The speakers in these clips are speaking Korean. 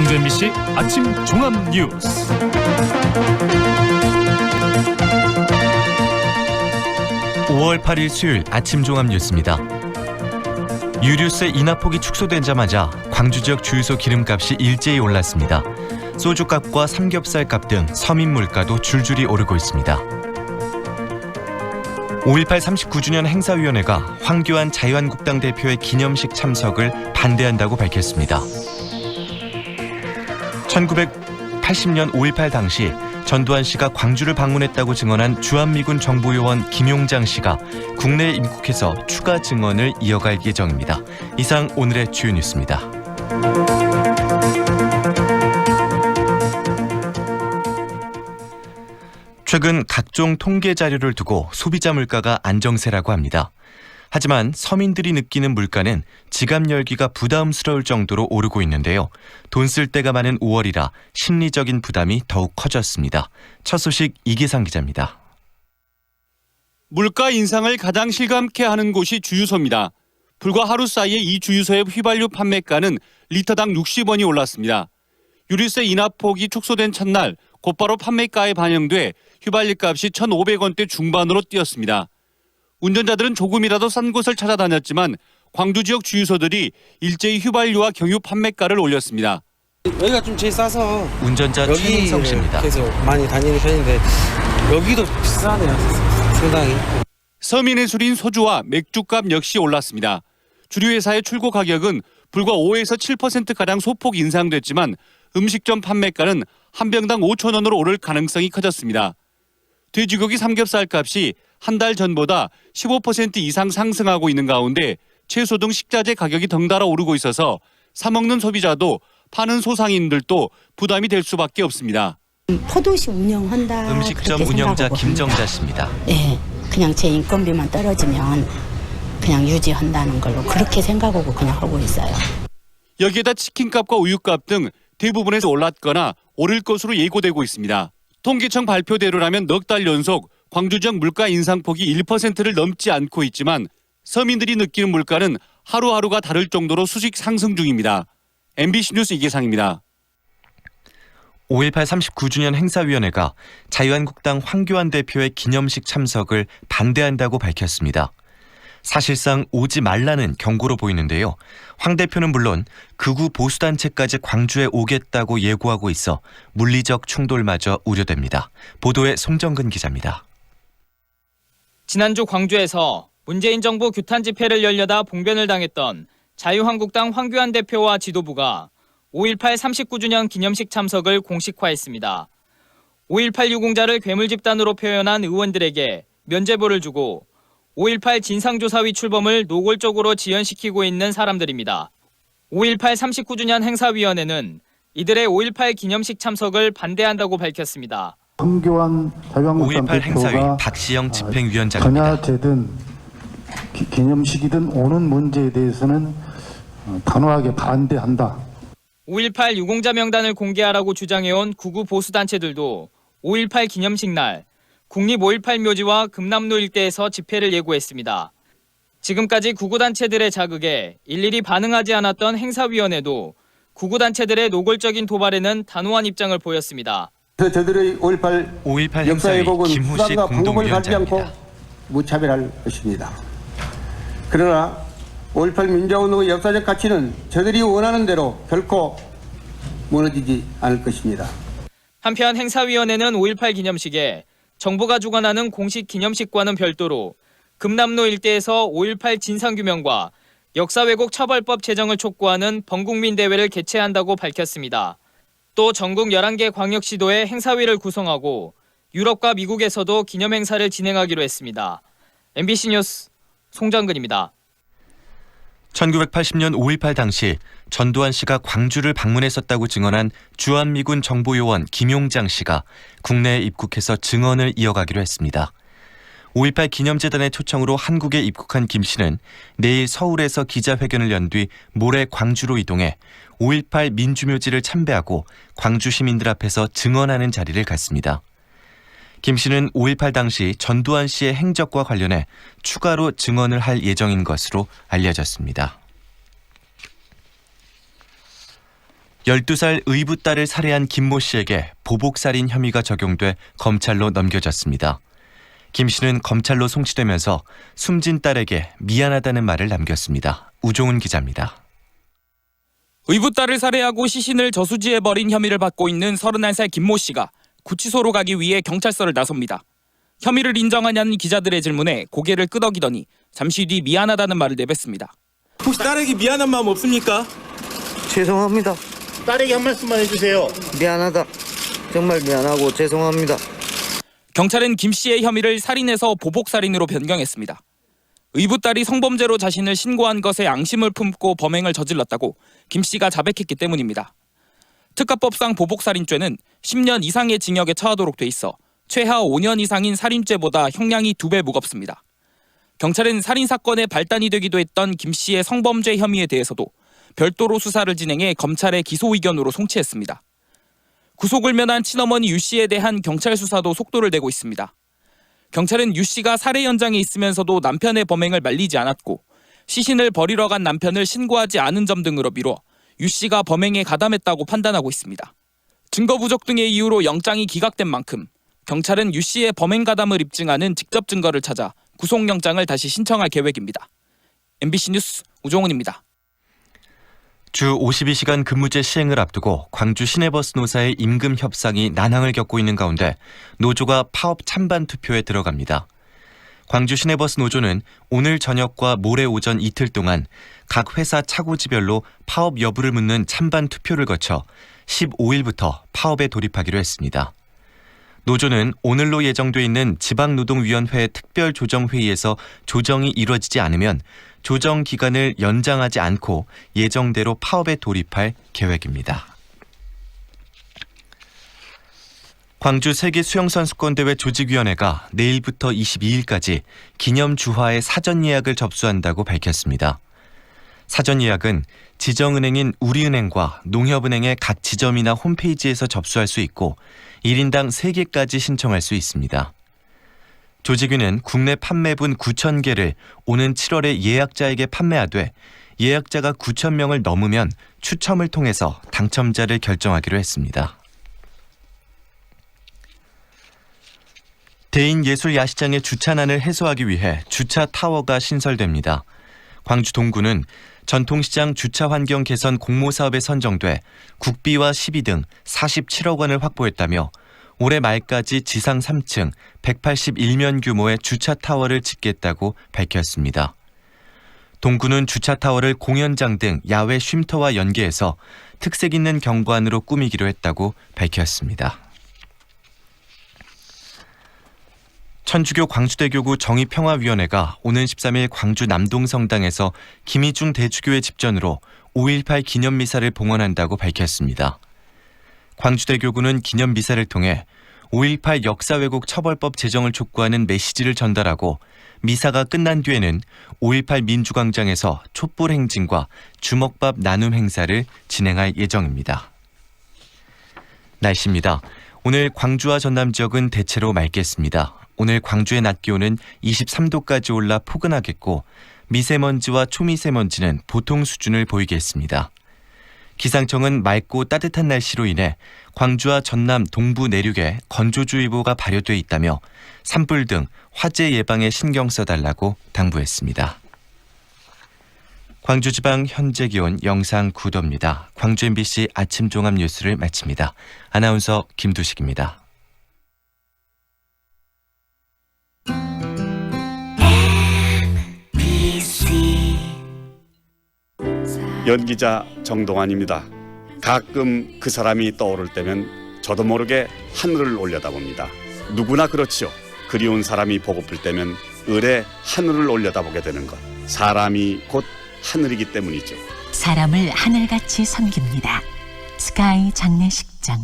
광주 MBC 아침 종합 뉴스. (5월 8일) 수요일 아침 종합 뉴스입니다. 유류세 인하폭이 축소되자마자 광주 지역 주유소 기름값이 일제히 올랐습니다. 소주값과 삼겹살값 등 서민 물가도 줄줄이 오르고 있습니다. 5.18 39주년 행사위원회가 황교안 자유한국당 대표의 기념식 참석을 반대한다고 밝혔습니다. 1980년 5.18 당시 전두환 씨가 광주를 방문했다고 증언한 주한미군 정보요원 김용장 씨가 국내에 입국해서 추가 증언을 이어갈 예정입니다. 이상 오늘의 주요 뉴스입니다. 최근 각종 통계 자료를 두고 소비자 물가가 안정세라고 합니다. 하지만 서민들이 느끼는 물가는 지갑 열기가 부담스러울 정도로 오르고 있는데요. 돈 쓸 데가 많은 5월이라 심리적인 부담이 더욱 커졌습니다. 첫 소식 이기상 기자입니다. 물가 인상을 가장 실감케 하는 곳이 주유소입니다. 불과 하루 사이에 이 주유소의 휘발유 판매가는 리터당 60원이 올랐습니다. 유류세 인하폭이 축소된 첫날 곧바로 판매가에 반영돼 휘발유 값이 1,500원대 중반으로 뛰었습니다. 운전자들은 조금이라도 싼 곳을 찾아다녔지만 광주 지역 주유소들이 일제히 휘발유와 경유 판매가를 올렸습니다. 여기가 좀 제일 싸서 운전자 최민성 씨입니다. 계속 많이 다니는 편인데 여기도 비싸네요. 상당히. 서민의 술인 소주와 맥주값 역시 올랐습니다. 주류회사의 출고 가격은 불과 5에서 7%가량 소폭 인상됐지만 음식점 판매가는 한 병당 5,000원으로 오를 가능성이 커졌습니다. 돼지고기 삼겹살 값이 한 달 전보다 15% 이상 상승하고 있는 가운데 채소 등 식자재 가격이 덩달아 오르고 있어서 사 먹는 소비자도 파는 소상인들도 부담이 될 수밖에 없습니다. 포도시 운영한다. 음식점 운영자 김정자 씨입니다. 네, 그냥 제 인건비만 떨어지면 그냥 유지한다는 걸로 그렇게 생각하고 그냥 하고 있어요. 여기에다 치킨값과 우유값 등 대부분에서 올랐거나 오를 것으로 예고되고 있습니다. 통계청 발표대로라면 넉 달 연속 광주 지역 물가 인상폭이 1%를 넘지 않고 있지만 서민들이 느끼는 물가는 하루하루가 다를 정도로 수직 상승 중입니다. MBC 뉴스 이계상입니다. 5.18 39주년 행사위원회가 자유한국당 황교안 대표의 기념식 참석을 반대한다고 밝혔습니다. 사실상 오지 말라는 경고로 보이는데요. 황 대표는 물론 극우 보수단체까지 광주에 오겠다고 예고하고 있어 물리적 충돌마저 우려됩니다. 보도에 송정근 기자입니다. 지난주 광주에서 문재인 정부 규탄 집회를 열려다 봉변을 당했던 자유한국당 황교안 대표와 지도부가 5.18 39주년 기념식 참석을 공식화했습니다. 5.18 유공자를 괴물 집단으로 표현한 의원들에게 면죄부를 주고 5.18 진상조사위 출범을 노골적으로 지연시키고 있는 사람들입니다. 5.18 39주년 행사위원회는 이들의 5.18 기념식 참석을 반대한다고 밝혔습니다. 황교안 자유한국당 5.18 행사위 대표가 박시영 집행위원장입니다. 전야제든 기념식이든 오는 문제에 대해서는 단호하게 반대한다. 5.18 유공자 명단을 공개하라고 주장해온 극우 보수단체들도 5.18 기념식 날 국립 5.18 묘지와 금남로 일대에서 집회를 예고했습니다. 지금까지 극우단체들의 자극에 일일이 반응하지 않았던 행사위원회도 극우단체들의 노골적인 도발에는 단호한 입장을 보였습니다. 저들의 5.18 역사 왜곡은 수단과 방법을 가리지 않고 무차별할 것입니다. 그러나 5.18 민주화운동의 역사적 가치는 저들이 원하는 대로 결코 무너지지 않을 것입니다. 한편 행사위원회는 5.18 기념식에 정부가 주관하는 공식 기념식과는 별도로 금남로 일대에서 5.18 진상규명과 역사왜곡 처벌법 제정을 촉구하는 범국민 대회를 개최한다고 밝혔습니다. 또 전국 11개 광역시도에 행사위를 구성하고 유럽과 미국에서도 기념행사를 진행하기로 했습니다. MBC 뉴스 송정근입니다. 1980년 5.18 당시 전두환 씨가 광주를 방문했었다고 증언한 주한미군 정보요원 김용장 씨가 국내에 입국해서 증언을 이어가기로 했습니다. 5.18 기념재단의 초청으로 한국에 입국한 김 씨는 내일 서울에서 기자회견을 연 뒤 모레 광주로 이동해 5.18 민주묘지를 참배하고 광주 시민들 앞에서 증언하는 자리를 갖습니다. 김 씨는 5.18 당시 전두환 씨의 행적과 관련해 추가로 증언을 할 예정인 것으로 알려졌습니다. 12살 의붓 딸을 살해한 김모 씨에게 보복살인 혐의가 적용돼 검찰로 넘겨졌습니다. 김 씨는 검찰로 송치되면서 숨진 딸에게 미안하다는 말을 남겼습니다. 우종훈 기자입니다. 의붓 딸을 살해하고 시신을 저수지에 버린 혐의를 받고 있는 31살 김모 씨가 구치소로 가기 위해 경찰서를 나섭니다. 혐의를 인정하냐는 기자들의 질문에 고개를 끄덕이더니 잠시 뒤 미안하다는 말을 내뱉습니다. 혹시 딸에게 미안한 마음 없습니까? 죄송합니다. 딸에게 한 말씀만 해주세요. 미안하다. 정말 미안하고 죄송합니다. 경찰은 김 씨의 혐의를 살인에서 보복살인으로 변경했습니다. 의붓 딸이 성범죄로 자신을 신고한 것에 앙심을 품고 범행을 저질렀다고 김 씨가 자백했기 때문입니다. 특가법상 보복살인죄는 10년 이상의 징역에 처하도록 돼 있어 최하 5년 이상인 살인죄보다 형량이 2배 무겁습니다. 경찰은 살인사건의 발단이 되기도 했던 김 씨의 성범죄 혐의에 대해서도 별도로 수사를 진행해 검찰의 기소 의견으로 송치했습니다. 구속을 면한 친어머니 유 씨에 대한 경찰 수사도 속도를 내고 있습니다. 경찰은 유 씨가 살해 현장에 있으면서도 남편의 범행을 말리지 않았고 시신을 버리러 간 남편을 신고하지 않은 점 등으로 미뤄 유 씨가 범행에 가담했다고 판단하고 있습니다. 증거 부족 등의 이유로 영장이 기각된 만큼 경찰은 유 씨의 범행 가담을 입증하는 직접 증거를 찾아 구속영장을 다시 신청할 계획입니다. MBC 뉴스 우종훈입니다. 주 52시간 근무제 시행을 앞두고 광주 시내버스 노사의 임금 협상이 난항을 겪고 있는 가운데 노조가 파업 찬반 투표에 들어갑니다. 광주 시내버스 노조는 오늘 저녁과 모레 오전 이틀 동안 각 회사 차고지별로 파업 여부를 묻는 찬반 투표를 거쳐 15일부터 파업에 돌입하기로 했습니다. 노조는 오늘로 예정돼 있는 지방노동위원회 특별조정회의에서 조정이 이루어지지 않으면 조정 기간을 연장하지 않고 예정대로 파업에 돌입할 계획입니다. 광주 세계수영선수권대회 조직위원회가 내일부터 22일까지 기념주화의 사전 예약을 접수한다고 밝혔습니다. 사전 예약은 지정은행인 우리은행과 농협은행의 각 지점이나 홈페이지에서 접수할 수 있고 1인당 3개까지 신청할 수 있습니다. 조직위는 국내 판매분 9,000개를 오는 7월에 예약자에게 판매하되 예약자가 9,000명을 넘으면 추첨을 통해서 당첨자를 결정하기로 했습니다. 대인예술야시장의 주차난을 해소하기 위해 주차 타워가 신설됩니다. 광주 동구는 전통시장 주차 환경 개선 공모 사업에 선정돼 국비와 시비 등 47억 원을 확보했다며 올해 말까지 지상 3층 181면 규모의 주차 타워를 짓겠다고 밝혔습니다. 동구는 주차 타워를 공연장 등 야외 쉼터와 연계해서 특색 있는 경관으로 꾸미기로 했다고 밝혔습니다. 천주교 광주대교구 정의평화위원회가 오는 13일 광주 남동성당에서 김희중 대주교의 집전으로 5.18 기념미사를 봉헌한다고 밝혔습니다. 광주대교구는 기념미사를 통해 5.18 역사 왜곡 처벌법 제정을 촉구하는 메시지를 전달하고 미사가 끝난 뒤에는 5.18 민주광장에서 촛불 행진과 주먹밥 나눔 행사를 진행할 예정입니다. 날씨입니다. 오늘 광주와 전남 지역은 대체로 맑겠습니다. 오늘 광주의 낮 기온은 23도까지 올라 포근하겠고 미세먼지와 초미세먼지는 보통 수준을 보이겠습니다. 기상청은 맑고 따뜻한 날씨로 인해 광주와 전남 동부 내륙에 건조주의보가 발효돼 있다며 산불 등 화재 예방에 신경 써달라고 당부했습니다. 광주지방 현재 기온 영상 9도입니다. 광주 MBC 아침 종합 뉴스를 마칩니다. 아나운서 김두식입니다. 연기자 정동환입니다. 가끔 그 사람이 떠오를 때면 저도 모르게 하늘을 올려다봅니다. 누구나 그렇지요. 그리운 사람이 보고플 때면 을에 하늘을 올려다보게 되는 것. 사람이 곧 하늘이기 때문이죠. 사람을 하늘같이 섬깁니다. 스카이 장례식장.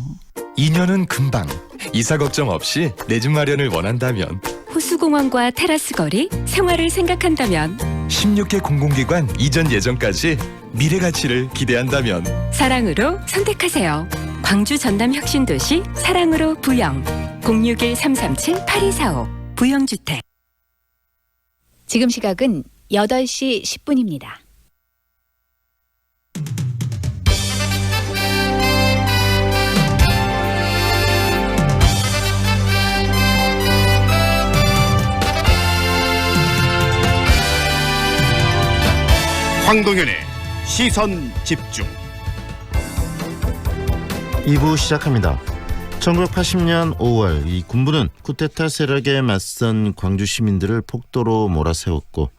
2년은 금방. 이사 걱정 없이 내 집 마련을 원한다면, 호수공원과 테라스 거리, 생활을 생각한다면, 16개 공공기관 이전 예정까지 미래 가치를 기대한다면 사랑으로 선택하세요. 광주 전남 혁신도시 사랑으로 부영 061-337-8245 부영주택. 지금 시각은 8시 10분입니다. 황동현의 시선 집중. 2부 시작합니다. 1980년 5월 이 군부는 쿠데타 세력에 맞선 광주 시민들을 폭도로 몰아세웠고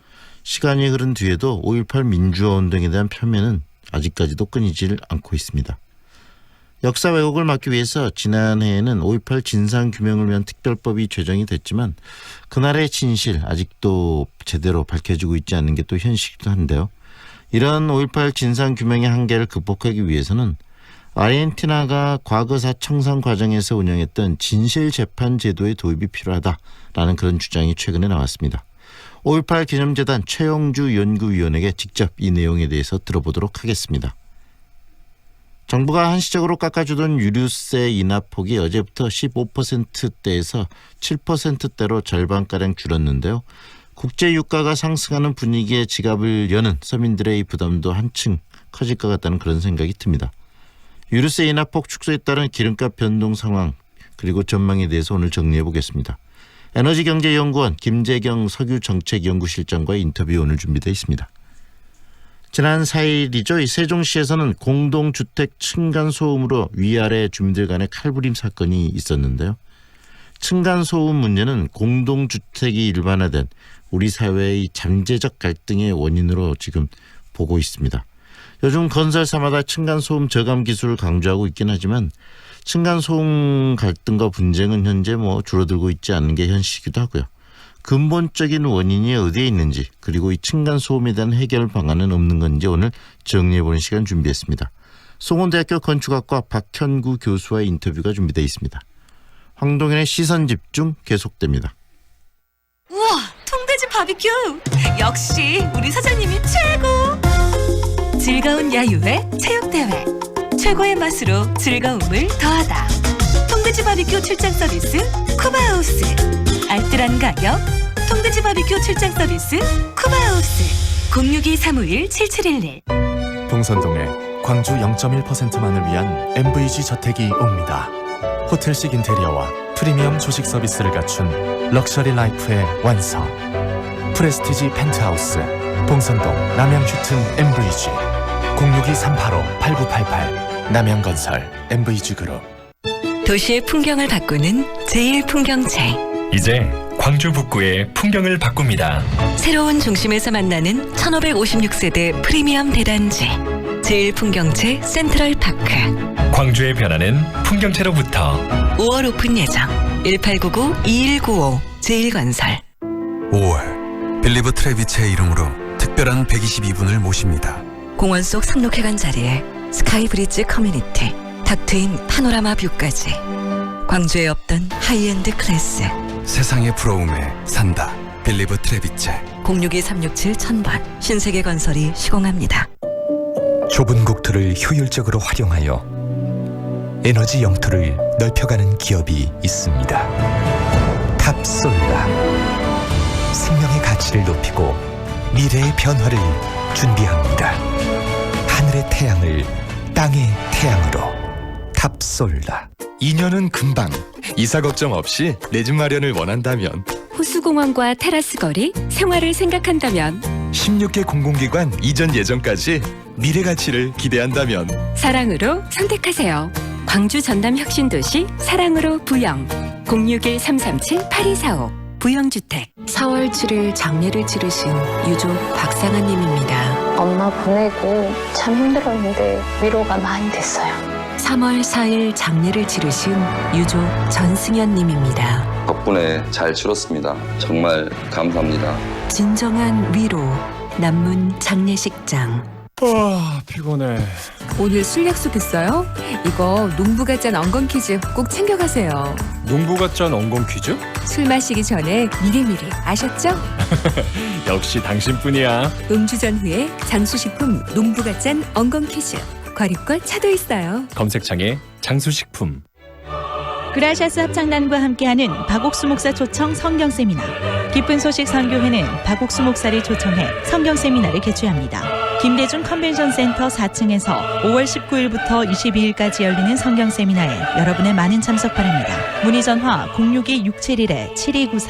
시간이 흐른 뒤에도 5.18 민주화 운동에 대한 폄훼는 아직까지도 끊이질 않고 있습니다. 역사 왜곡을 막기 위해서 지난해에는 5.18 진상규명을 위한 특별법이 제정이 됐지만 그날의 진실 아직도 제대로 밝혀지고 있지 않는 게 또 현실이기도 한데요. 이런 5.18 진상규명의 한계를 극복하기 위해서는 아르헨티나가 과거사 청산 과정에서 운영했던 진실재판 제도의 도입이 필요하다라는 그런 주장이 최근에 나왔습니다. 5.18 기념재단 최영주 연구위원에게 직접 이 내용에 대해서 들어보도록 하겠습니다. 정부가 한시적으로 깎아주던 유류세 인하폭이 어제부터 15%대에서 7%대로 절반가량 줄었는데요. 국제 유가가 상승하는 분위기에 지갑을 여는 서민들의 이 부담도 한층 커질 것 같다는 그런 생각이 듭니다. 유류세 인하폭 축소에 따른 기름값 변동 상황 그리고 전망에 대해서 오늘 정리해 보겠습니다. 에너지경제연구원 김재경 석유정책연구실장과의 인터뷰 오늘 준비되어 있습니다. 지난 4일이죠. 세종시에서는 공동주택 층간소음으로 위아래 주민들 간의 칼부림 사건이 있었는데요. 층간소음 문제는 공동주택이 일반화된 우리 사회의 잠재적 갈등의 원인으로 지금 보고 있습니다. 요즘 건설사마다 층간소음 저감 기술을 강조하고 있긴 하지만 층간소음 갈등과 분쟁은 현재 줄어들고 있지 않은 게 현실이기도 하고요. 근본적인 원인이 어디에 있는지 그리고 이 층간소음에 대한 해결 방안은 없는 건지 오늘 정리해보는 시간 준비했습니다. 송원대학교 건축학과 박현구 교수와의 인터뷰가 준비되어 있습니다. 황동현의 시선집중 계속됩니다. 우와, 통돼지 바비큐! 역시 우리 사장님이 최고! 즐거운 야유회, 체육대회 최고의 맛으로 즐거움을 더하다. 통돼지 바비큐 출장 서비스 쿠바하우스. 알뜰한 가격 통돼지 바비큐 출장 서비스 쿠바하우스. 062-351-7711. 동선동에 광주 0.1%만을 위한 MVG 저택이 옵니다. 호텔식 인테리어와 프리미엄 조식 서비스를 갖춘 럭셔리 라이프의 완성. 프레스티지 펜트하우스 동선동 남양주튼 MVG 062-385-8988 남양건설 MVG그룹. 도시의 풍경을 바꾸는 제1풍경체. 이제 광주 북구의 풍경을 바꿉니다. 새로운 중심에서 만나는 1556세대 프리미엄 대단지 제1풍경체 센트럴파크. 광주의 변화는 풍경체로부터. 5월 오픈 예정. 1899-2195 제1건설. 5월 빌리브 트레비체의 이름으로 특별한 122분을 모십니다. 공원 속 상록회관 자리에 스카이브리지 커뮤니티, 닥트인 파노라마 뷰까지. 광주에 없던 하이엔드 클래스. 세상의 부러움에 산다. 빌리브 트레비체. 062-367-1000번 신세계건설이 시공합니다. 좁은 국토를 효율적으로 활용하여 에너지 영토를 넓혀가는 기업이 있습니다. 탑솔라. 생명의 가치를 높이고 미래의 변화를 준비합니다. 하늘의 태양을 땅의 태양으로. 탑솔라. 2년은 금방. 이사 걱정 없이 내 집 마련을 원한다면 호수공원과 테라스 거리, 생활을 생각한다면 16개 공공기관 이전 예정까지 미래 가치를 기대한다면 사랑으로 선택하세요. 광주 전남 혁신도시 사랑으로 부영 061-337-8245 부영주택. 4월 7일 장례를 치르신 유족 박상아님입니다. 엄마 보내고 참 힘들었는데 위로가 많이 됐어요. 3월 4일 장례를 치르신 유족 전승현님입니다. 덕분에 잘 치렀습니다. 정말 감사합니다. 진정한 위로 남문 장례식장. 피곤해. 오늘 술 약속했어요? 이거 농부가 짠 엉겅 퀴즈 꼭 챙겨가세요. 농부가 짠 엉겅 퀴즈? 술 마시기 전에 미리미리 아셨죠? 역시 당신뿐이야. 음주 전후에 장수식품 농부가 짠 엉겅 퀴즈. 과립과 차도 있어요. 검색창에 장수식품. 그라샤스 합창단과 함께하는 박옥수 목사 초청 성경 세미나. 기쁜 소식 선교회는 박옥수 목사를 초청해 성경 세미나를 개최합니다. 김대중 컨벤션 센터 4층에서 5월 19일부터 22일까지 열리는 성경 세미나에 여러분의 많은 참석 바랍니다. 문의 전화 062-671-7294.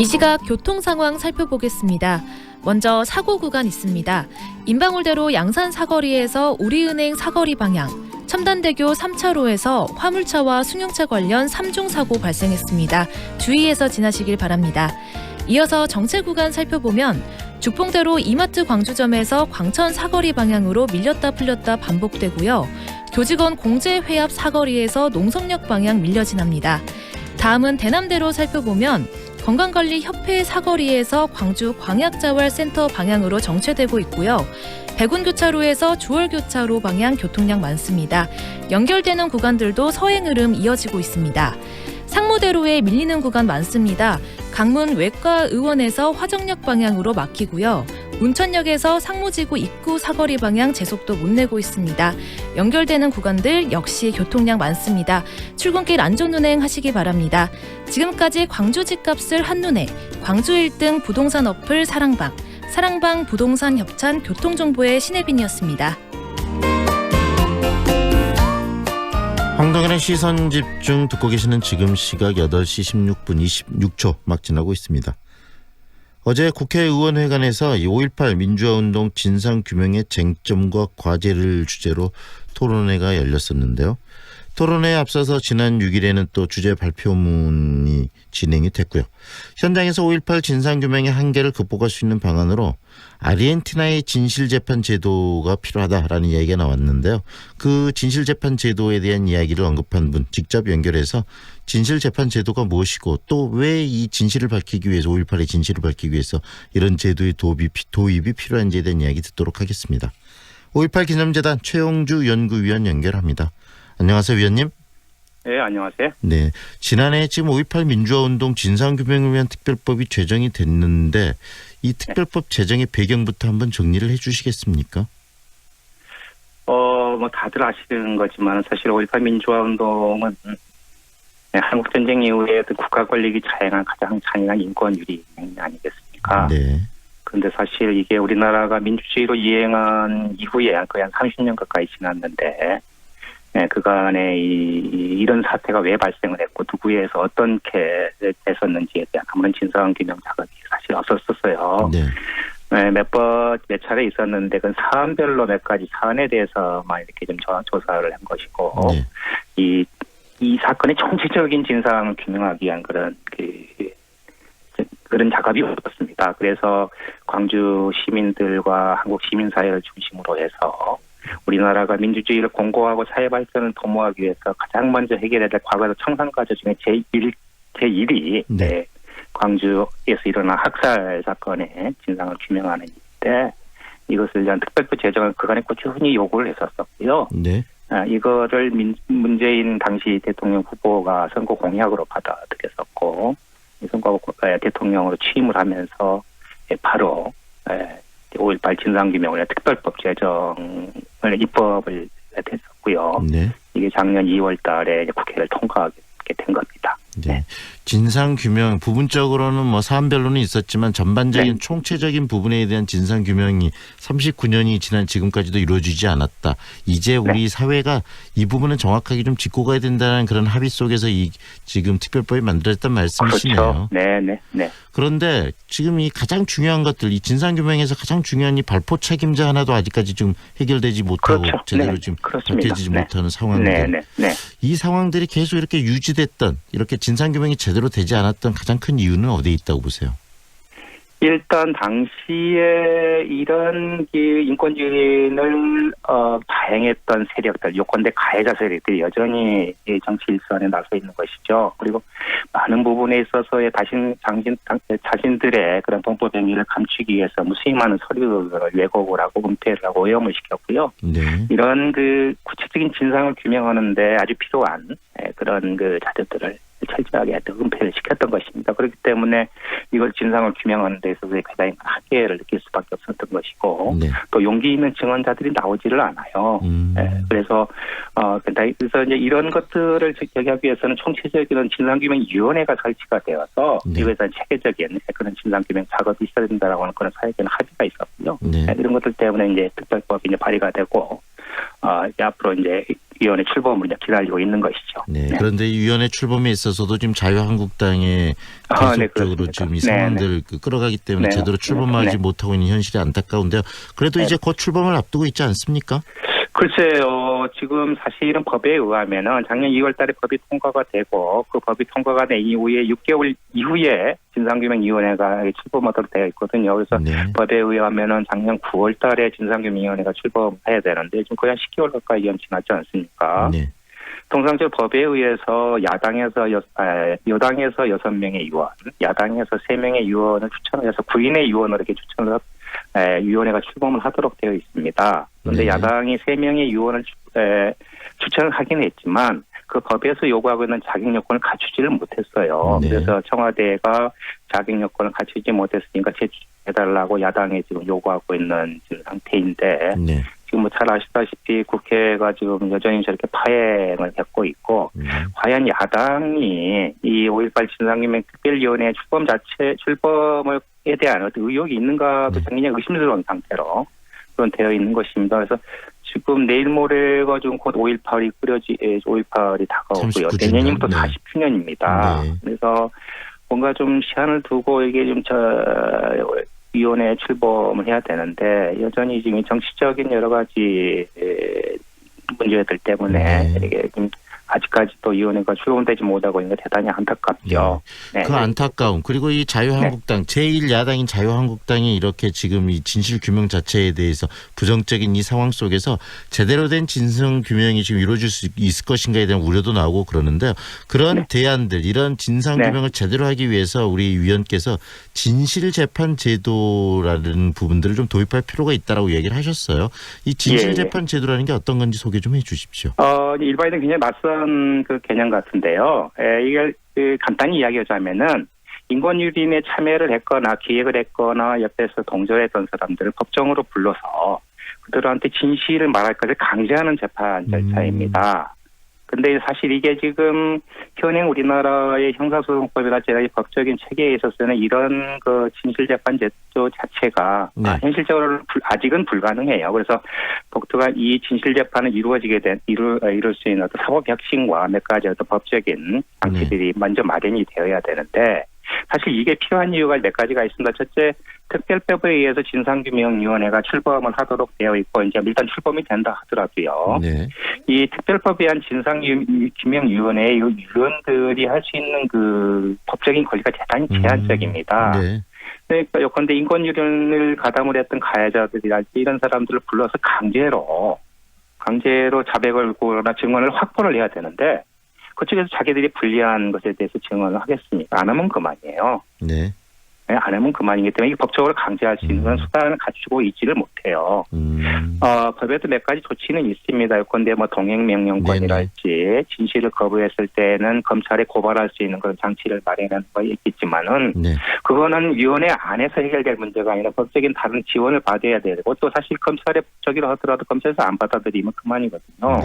이 시각 교통 상황 살펴보겠습니다. 먼저 사고 구간 있습니다. 인방울대로 양산 사거리에서 우리은행 사거리 방향, 첨단대교 3차로에서 화물차와 승용차 관련 3중 사고 발생했습니다. 주의해서 지나시길 바랍니다. 이어서 정체 구간 살펴보면 죽풍대로 이마트 광주점에서 광천 사거리 방향으로 밀렸다 풀렸다 반복되고요. 교직원 공제회합 사거리에서 농성역 방향 밀려 지납니다. 다음은 대남대로 살펴보면 건강관리협회 사거리에서 광주 광약자활센터 방향으로 정체되고 있고요. 백운교차로에서 주월교차로 방향 교통량 많습니다. 연결되는 구간들도 서행 흐름 이어지고 있습니다. 상무대로에 밀리는 구간 많습니다. 강문 외과의원에서 화정역 방향으로 막히고요. 운천역에서 상무지구 입구 사거리 방향 제속도 못 내고 있습니다. 연결되는 구간들 역시 교통량 많습니다. 출근길 안전운행 하시기 바랍니다. 지금까지 광주 집값을 한눈에 광주 1등 부동산 어플 사랑방 부동산 협찬 교통정보의 신혜빈이었습니다. 황동현의 시선집중 듣고 계시는 지금 시각 8시 16분 26초 막 지나고 있습니다. 어제 국회의원회관에서 5.18 민주화운동 진상규명의 쟁점과 과제를 주제로 토론회가 열렸었는데요. 토론회에 앞서서 지난 6일에는 또 주제 발표문이 진행이 됐고요. 현장에서 5.18 진상규명의 한계를 극복할 수 있는 방안으로 아르헨티나의 진실재판 제도가 필요하다라는 이야기가 나왔는데요. 그 진실재판 제도에 대한 이야기를 언급한 분 직접 연결해서 진실재판 제도가 무엇이고 또 왜 이 진실을 밝히기 위해서 5.18의 진실을 밝히기 위해서 이런 제도의 도입이 필요한지에 대한 이야기 듣도록 하겠습니다. 5.18 기념재단 최용주 연구위원 연결합니다. 안녕하세요, 위원님. 네, 안녕하세요. 네, 지난해 지금 5.18 민주화운동 진상규명을 위한 특별법이 제정이 됐는데 이 특별법 제정의 배경부터 한번 정리를 해주시겠습니까? 뭐 다들 아시는 거지만 사실 5.18 민주화운동은 한국 전쟁 이후에 국가 권력이 자행한 가장 잔인한 인권 유리 아니겠습니까? 네. 그런데 사실 이게 우리나라가 민주주의로 이행한 이후에 거의 한 30년 가까이 지났는데. 그간에 이런 사태가 왜 발생을 했고 누구에 의해서 어떻게 됐었는지에 대한 아무런 진상규명 작업이 사실 없었어요. 네. 몇 차례 있었는데 그 사안별로 몇 가지 사안에 대해서만 이렇게 좀 조사를 한 것이고 이 사건의 총체적인 진상을 규명하기 위한 그런 작업이 없었습니다. 그래서 광주 시민들과 한국 시민사회를 중심으로 해서 우리나라가 민주주의를 공고하고 사회 발전을 도모하기 위해서 가장 먼저 해결해야 될 과거 청산가조 중에 제1이 광주에서 일어난 학살 사건의 진상을 규명하는 일인데 이것을 위한 특별법 제정을 그간에 꾸준히 요구를 했었었고요. 네. 이거를 문재인 당시 대통령 후보가 선거 공약으로 받아들였었고 선거 대통령으로 취임을 하면서 바로 5.18 진상규명을 특별법 제정을 입법을 했었고요. 네. 이게 작년 2월 달에 국회를 통과하게 된 겁니다. 네. 진상규명 부분적으로는 뭐 사안별로는 있었지만 전반적인 네. 총체적인 부분에 대한 진상규명이 39년이 지난 지금까지도 이루어지지 않았다. 이제 우리 사회가 이 부분은 정확하게 좀 짚고 가야 된다는 그런 합의 속에서 이 지금 특별법이 만들어졌단 말씀이시네요. 그렇죠. 네. 그런데 지금 이 가장 중요한 것들, 이 진상규명에서 가장 중요한 이 발포 책임자 하나도 아직까지 지금 해결되지 못하고 그렇죠. 제대로 지금 그렇습니다. 밝혀지지 못하는 상황들. 이 상황들이 계속 이렇게 유지됐던 이렇게 진상규명이 제대로 되지 않았던 가장 큰 이유는 어디에 있다고 보세요? 일단 당시에 이런 인권주의를 자행했던 세력들, 요건대 가해자 세력들이 여전히 정치 일선에 나서 있는 것이죠. 그리고 많은 부분에 있어서의 자신들의 그런 범법 행위를 감추기 위해서 무수히 많은 서류를 왜곡을 하고 은폐를 하고 오염을 시켰고요. 네. 이런 구체적인 진상을 규명하는데 아주 필요한 그런 자료들을 철저하게 은폐를 시켰던 것입니다. 그렇기 때문에 이걸 진상을 규명하는 데 있어서 굉장히 한계를 느낄 수밖에 없었던 것이고 또 용기 있는 증언자들이 나오지를 않아요. 그래서 이제 이런 것들을 제기하기 위해서는 총체적인 진상규명위원회가 설치가 되어서 이것에 대한 체계적인 그런 진상규명 작업이 있어야 된다라고 하는 그런 사회적인 합의가 있었고요. 이런 것들 때문에 이제 특별법이 이제 발의가 되고 이제 앞으로 이제 위원회 출범을 이제 기다리고 있는 것이죠. 네. 그런데 이 위원회 출범에 있어서도 지금 자유한국당에 계속적으로 지금 이 상황들 끌어가기 때문에 제대로 출범하지 못하고 있는 현실이 안타까운데요. 그래도 이제 곧 출범을 앞두고 있지 않습니까? 글쎄요. 지금 사실은 법에 의하면은 작년 2월 달에 법이 통과가 되고 그 법이 통과가 된 이후에 6개월 이후에 진상규명위원회가 출범하도록 되어 있거든요. 그래서 법에 의하면은 작년 9월 달에 진상규명위원회가 출범해야 되는데 지금 거의 한 10개월 가까이 지났지 않습니까? 통상적으로 법에 의해서 여당에서 6명의 의원, 야당에서 3명의 의원을 추천을 해서 9인의 의원을 이렇게 추천을 위원회가 출범을 하도록 되어 있습니다. 그런데 야당이 3명의 의원을 추천을 하긴 했지만 그 법에서 요구하고 있는 자격 요건을 갖추지를 못했어요. 그래서 청와대가 자격 요건을 갖추지 못했으니까 제출해달라고 야당이 지금 요구하고 있는 지금 상태인데 지금 뭐 잘 아시다시피 국회가 지금 여전히 저렇게 파행을 겪고 있고 과연 야당이 이 5.18 진상규명 특별위원회 출범에 대한 어떤 의혹이 있는가도 굉장히 의심스러운 상태로 그런 되어 있는 것입니다. 그래서 지금 내일 모레가 좀 곧 5.18이 다가오고요. 내년이면 또 40주년입니다. 그래서 뭔가 좀 시한을 두고 이게 좀 위원회에 출범을 해야 되는데 여전히 지금 정치적인 여러 가지 문제들 때문에 이게 좀 아직까지 또 위원회가 출범되지 못하고 있는 게 대단히 안타깝죠. 그 안타까움 그리고 이 자유한국당 제1야당인 자유한국당이 이렇게 지금 이 진실규명 자체에 대해서 부정적인 이 상황 속에서 제대로 된 진상규명이 지금 이루어질 수 있을 것인가에 대한 우려도 나오고 그러는데요. 그런 대안들 이런 진상규명을 제대로 하기 위해서 우리 위원께서 진실재판 제도라는 부분들을 좀 도입할 필요가 있다라고 얘기를 하셨어요. 이 진실재판 제도라는 게 어떤 건지 소개 좀 해 주십시오. 일반인은 굉장히 낯선 그 개념 같은데요. 이걸 간단히 이야기하자면은 인권유린에 참여를 했거나 기획을 했거나 옆에서 동조했던 사람들을 법정으로 불러서 그들한테 진실을 말할까지 강제하는 재판 절차입니다. 근데 사실 이게 지금 현행 우리나라의 형사소송법이나 제도의 법적인 체계에 있어서는 이런 그 진실재판 제도 자체가 현실적으로 아직은 불가능해요. 그래서 독특한 이 진실재판을 이룰 수 있는 어떤 사법 혁신과 몇 가지 어떤 법적인 장치들이 먼저 마련이 되어야 되는데 사실 이게 필요한 이유가 몇 가지가 있습니다. 첫째, 특별법에 의해서 진상규명위원회가 출범을 하도록 되어 있고 이제 일단 출범이 된다 하더라도요. 이 특별법에 의한 진상규명위원회의 위원들이 할 수 있는 그 법적인 권리가 대단히 제한적입니다. 그러니까 요컨대 인권유린을 가담을 했던 가해자들이랄지 이런 사람들을 불러서 강제로 자백을 구하거나 증언을 확보를 해야 되는데 그쪽에서 자기들이 불리한 것에 대해서 증언을 하겠습니까? 안 하면 그만이에요. 안 하면 그만이기 때문에 이 법적으로 강제할 수 있는 수단을 갖추고 있지를 못해요. 법에도 몇 가지 조치는 있습니다. 그런데 뭐 동행명령권이랄지 진실을 거부했을 때는 검찰에 고발할 수 있는 그런 장치를 마련하는 거 있겠지만은 그거는 위원회 안에서 해결될 문제가 아니라 법적인 다른 지원을 받아야 되고 또 사실 검찰에 법적이라 하더라도 검찰에서 안 받아들이면 그만이거든요.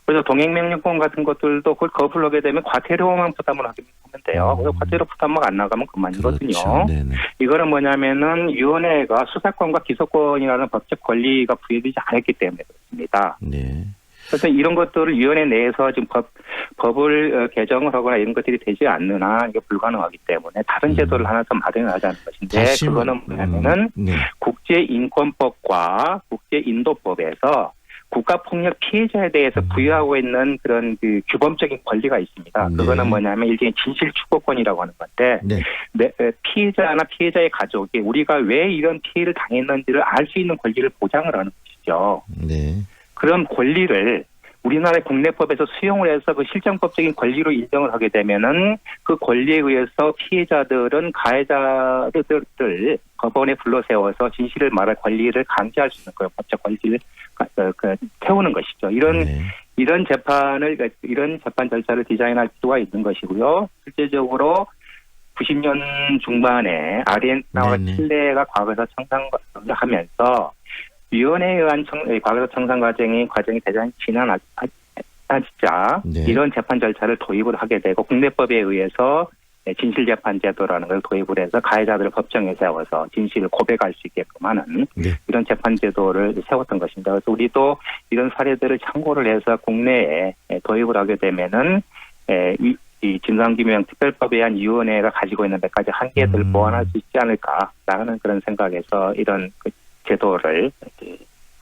그래서 동행명령권 같은 것들도 그걸 거부를 하게 되면 과태료만 부담을 하면 돼요. 그래서 과태료 부담만 안 나가면 그만이거든요. 이거는 뭐냐면은 위원회가 수사권과 기소권이라는 법적 권리가 부여되지 않았기 때문에 그렇습니다. 그래서 이런 것들을 위원회 내에서 지금 법을 개정을 하거나 이런 것들이 되지 않는 한 이게 불가능하기 때문에 다른 제도를 하나 더 마련을 하자는 것인데 그거는 뭐냐면은 국제인권법과 국제인도법에서 국가폭력 피해자에 대해서 부여하고 있는 그런 그 규범적인 권리가 있습니다. 그거는 뭐냐면 일종의 진실추구권이라고 하는 건데 피해자나 피해자의 가족이 우리가 왜 이런 피해를 당했는지를 알 수 있는 권리를 보장을 하는 것이죠. 그런 권리를 우리나라의 국내법에서 수용을 해서 그 실정법적인 권리로 인정을 하게 되면은 그 권리에 의해서 피해자들은 가해자들 법원에 불러 세워서 진실을 말할 권리를 강제할 수 있는 거예요. 법적 권리를 태우는 것이죠. 이런 재판 절차를 디자인할 필요가 있는 것이고요. 실제적으로 90년 중반에 아르헨티나와 칠레가 과거사 청산을 하면서 위원회에 의한 과거사 청산 과정이 대단히 지난하자 이런 재판 절차를 도입을 하게 되고 국내법에 의해서 진실재판제도라는 걸 도입을 해서 가해자들을 법정에 세워서 진실을 고백할 수 있게끔 하는 이런 재판제도를 세웠던 것입니다. 그래서 우리도 이런 사례들을 참고를 해서 국내에 도입을 하게 되면은 이 진상규명 특별법에 의한 위원회가 가지고 있는 몇 가지 한계들을 보완할 수 있지 않을까라는 그런 생각에서 이런 그 제도를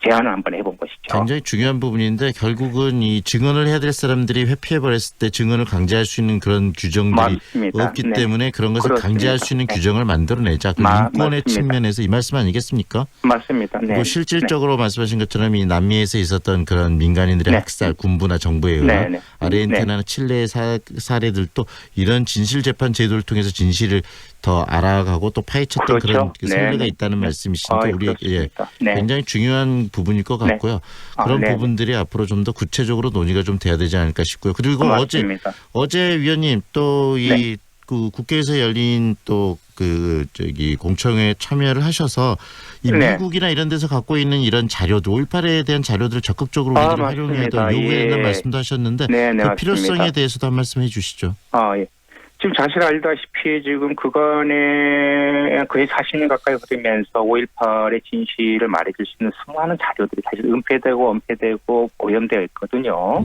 제안을 한번 해본 것이죠. 굉장히 중요한 부분인데 결국은 이 증언을 해야 될 사람들이 회피해버렸을 때 증언을 강제할 수 있는 그런 규정들이 맞습니다. 없기 네. 때문에 그런 것을 그렇습니다. 강제할 수 있는 규정을 만들어내자. 그 인권의 맞습니다. 측면에서 이 말씀 아니겠습니까? 맞습니다. 네. 그리고 실질적으로 말씀하신 것처럼 이 남미에서 있었던 그런 민간인들의 학살, 군부나 정부에 의한 아르헨티나나 칠레의 사례들도 이런 진실재판 제도를 통해서 진실을 더 알아가고 또 파헤쳤던 그런 선례가 있다는 말씀이시니까 우리 굉장히 중요한 부분일 것 같고요. 그런 부분들이 앞으로 좀 더 구체적으로 논의가 좀 돼야 되지 않을까 싶고요. 그리고 어제 위원님 또 이 그 국회에서 열린 또 그 저기 공청회에 참여를 하셔서 이 미국이나 이런 데서 갖고 있는 이런 자료들 5.18에 대한 자료들을 적극적으로 우리들이 활용해야 된다는 요구에 말씀도 하셨는데 그 필요성에 대해서도 한 말씀 해주시죠. 지금 사실 알다시피 지금 그간에 거의 40년 가까이 흐르면서 5.18의 진실을 말해줄 수 있는 수많은 자료들이 사실 은폐되고 엄폐되고 오염되어 있거든요.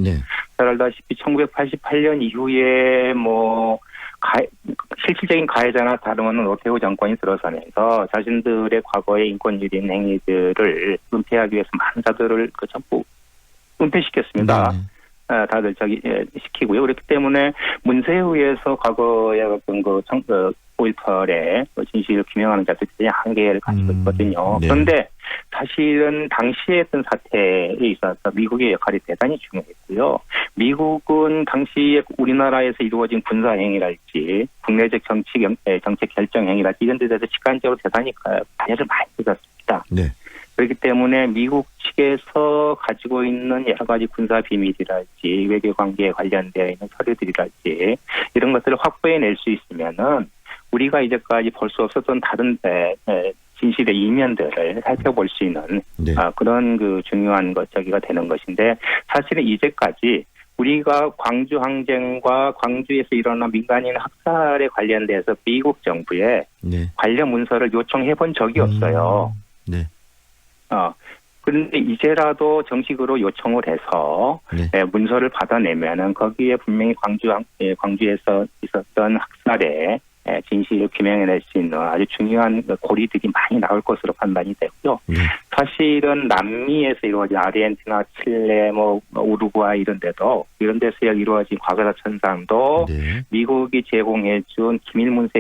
잘 알다시피 1988년 이후에 뭐 실질적인 가해자나 다름없는 노태우 정권이 들어서면서 자신들의 과거의 인권유린 행위들을 은폐하기 위해서 많은 자들을 전부 은폐시켰습니다. 다들 시키고요. 그렇기 때문에 문제에 의해서 과거에 어떤 5.18의 진실을 규명하는 자들이 한계를 가지고 있거든요. 그런데 사실은 당시에 했던 사태에 있어서 미국의 역할이 대단히 중요했고요. 미국은 당시에 우리나라에서 이루어진 군사행위랄지 국내적 정책 결정행위랄지 이런 데 대해서 직관적으로 대단히 관여를 많이 가졌습니다. 그렇기 때문에 미국 측에서 가지고 있는 여러 가지 군사 비밀이랄지 외교관계에 관련되어 있는 서류들이랄지 이런 것들을 확보해낼 수 있으면은 우리가 이제까지 볼 수 없었던 다른 진실의 이면들을 살펴볼 수 있는 그런 그 중요한 저기가 되는 것인데 사실은 이제까지 우리가 광주 항쟁과 광주에서 일어난 민간인 학살에 관련돼서 미국 정부에 관련 문서를 요청해 본 적이 없어요. 그런데 이제라도 정식으로 요청을 해서 문서를 받아내면은 거기에 분명히 광주에서 있었던 학살의 진실을 규명해낼 수 있는 아주 중요한 고리들이 많이 나올 것으로 판단이 되고요. 사실은 남미에서 이루어진 아르헨티나, 칠레, 우루과이 이런 데서 이루어진 과거사 천상도 미국이 제공해준 기밀 문서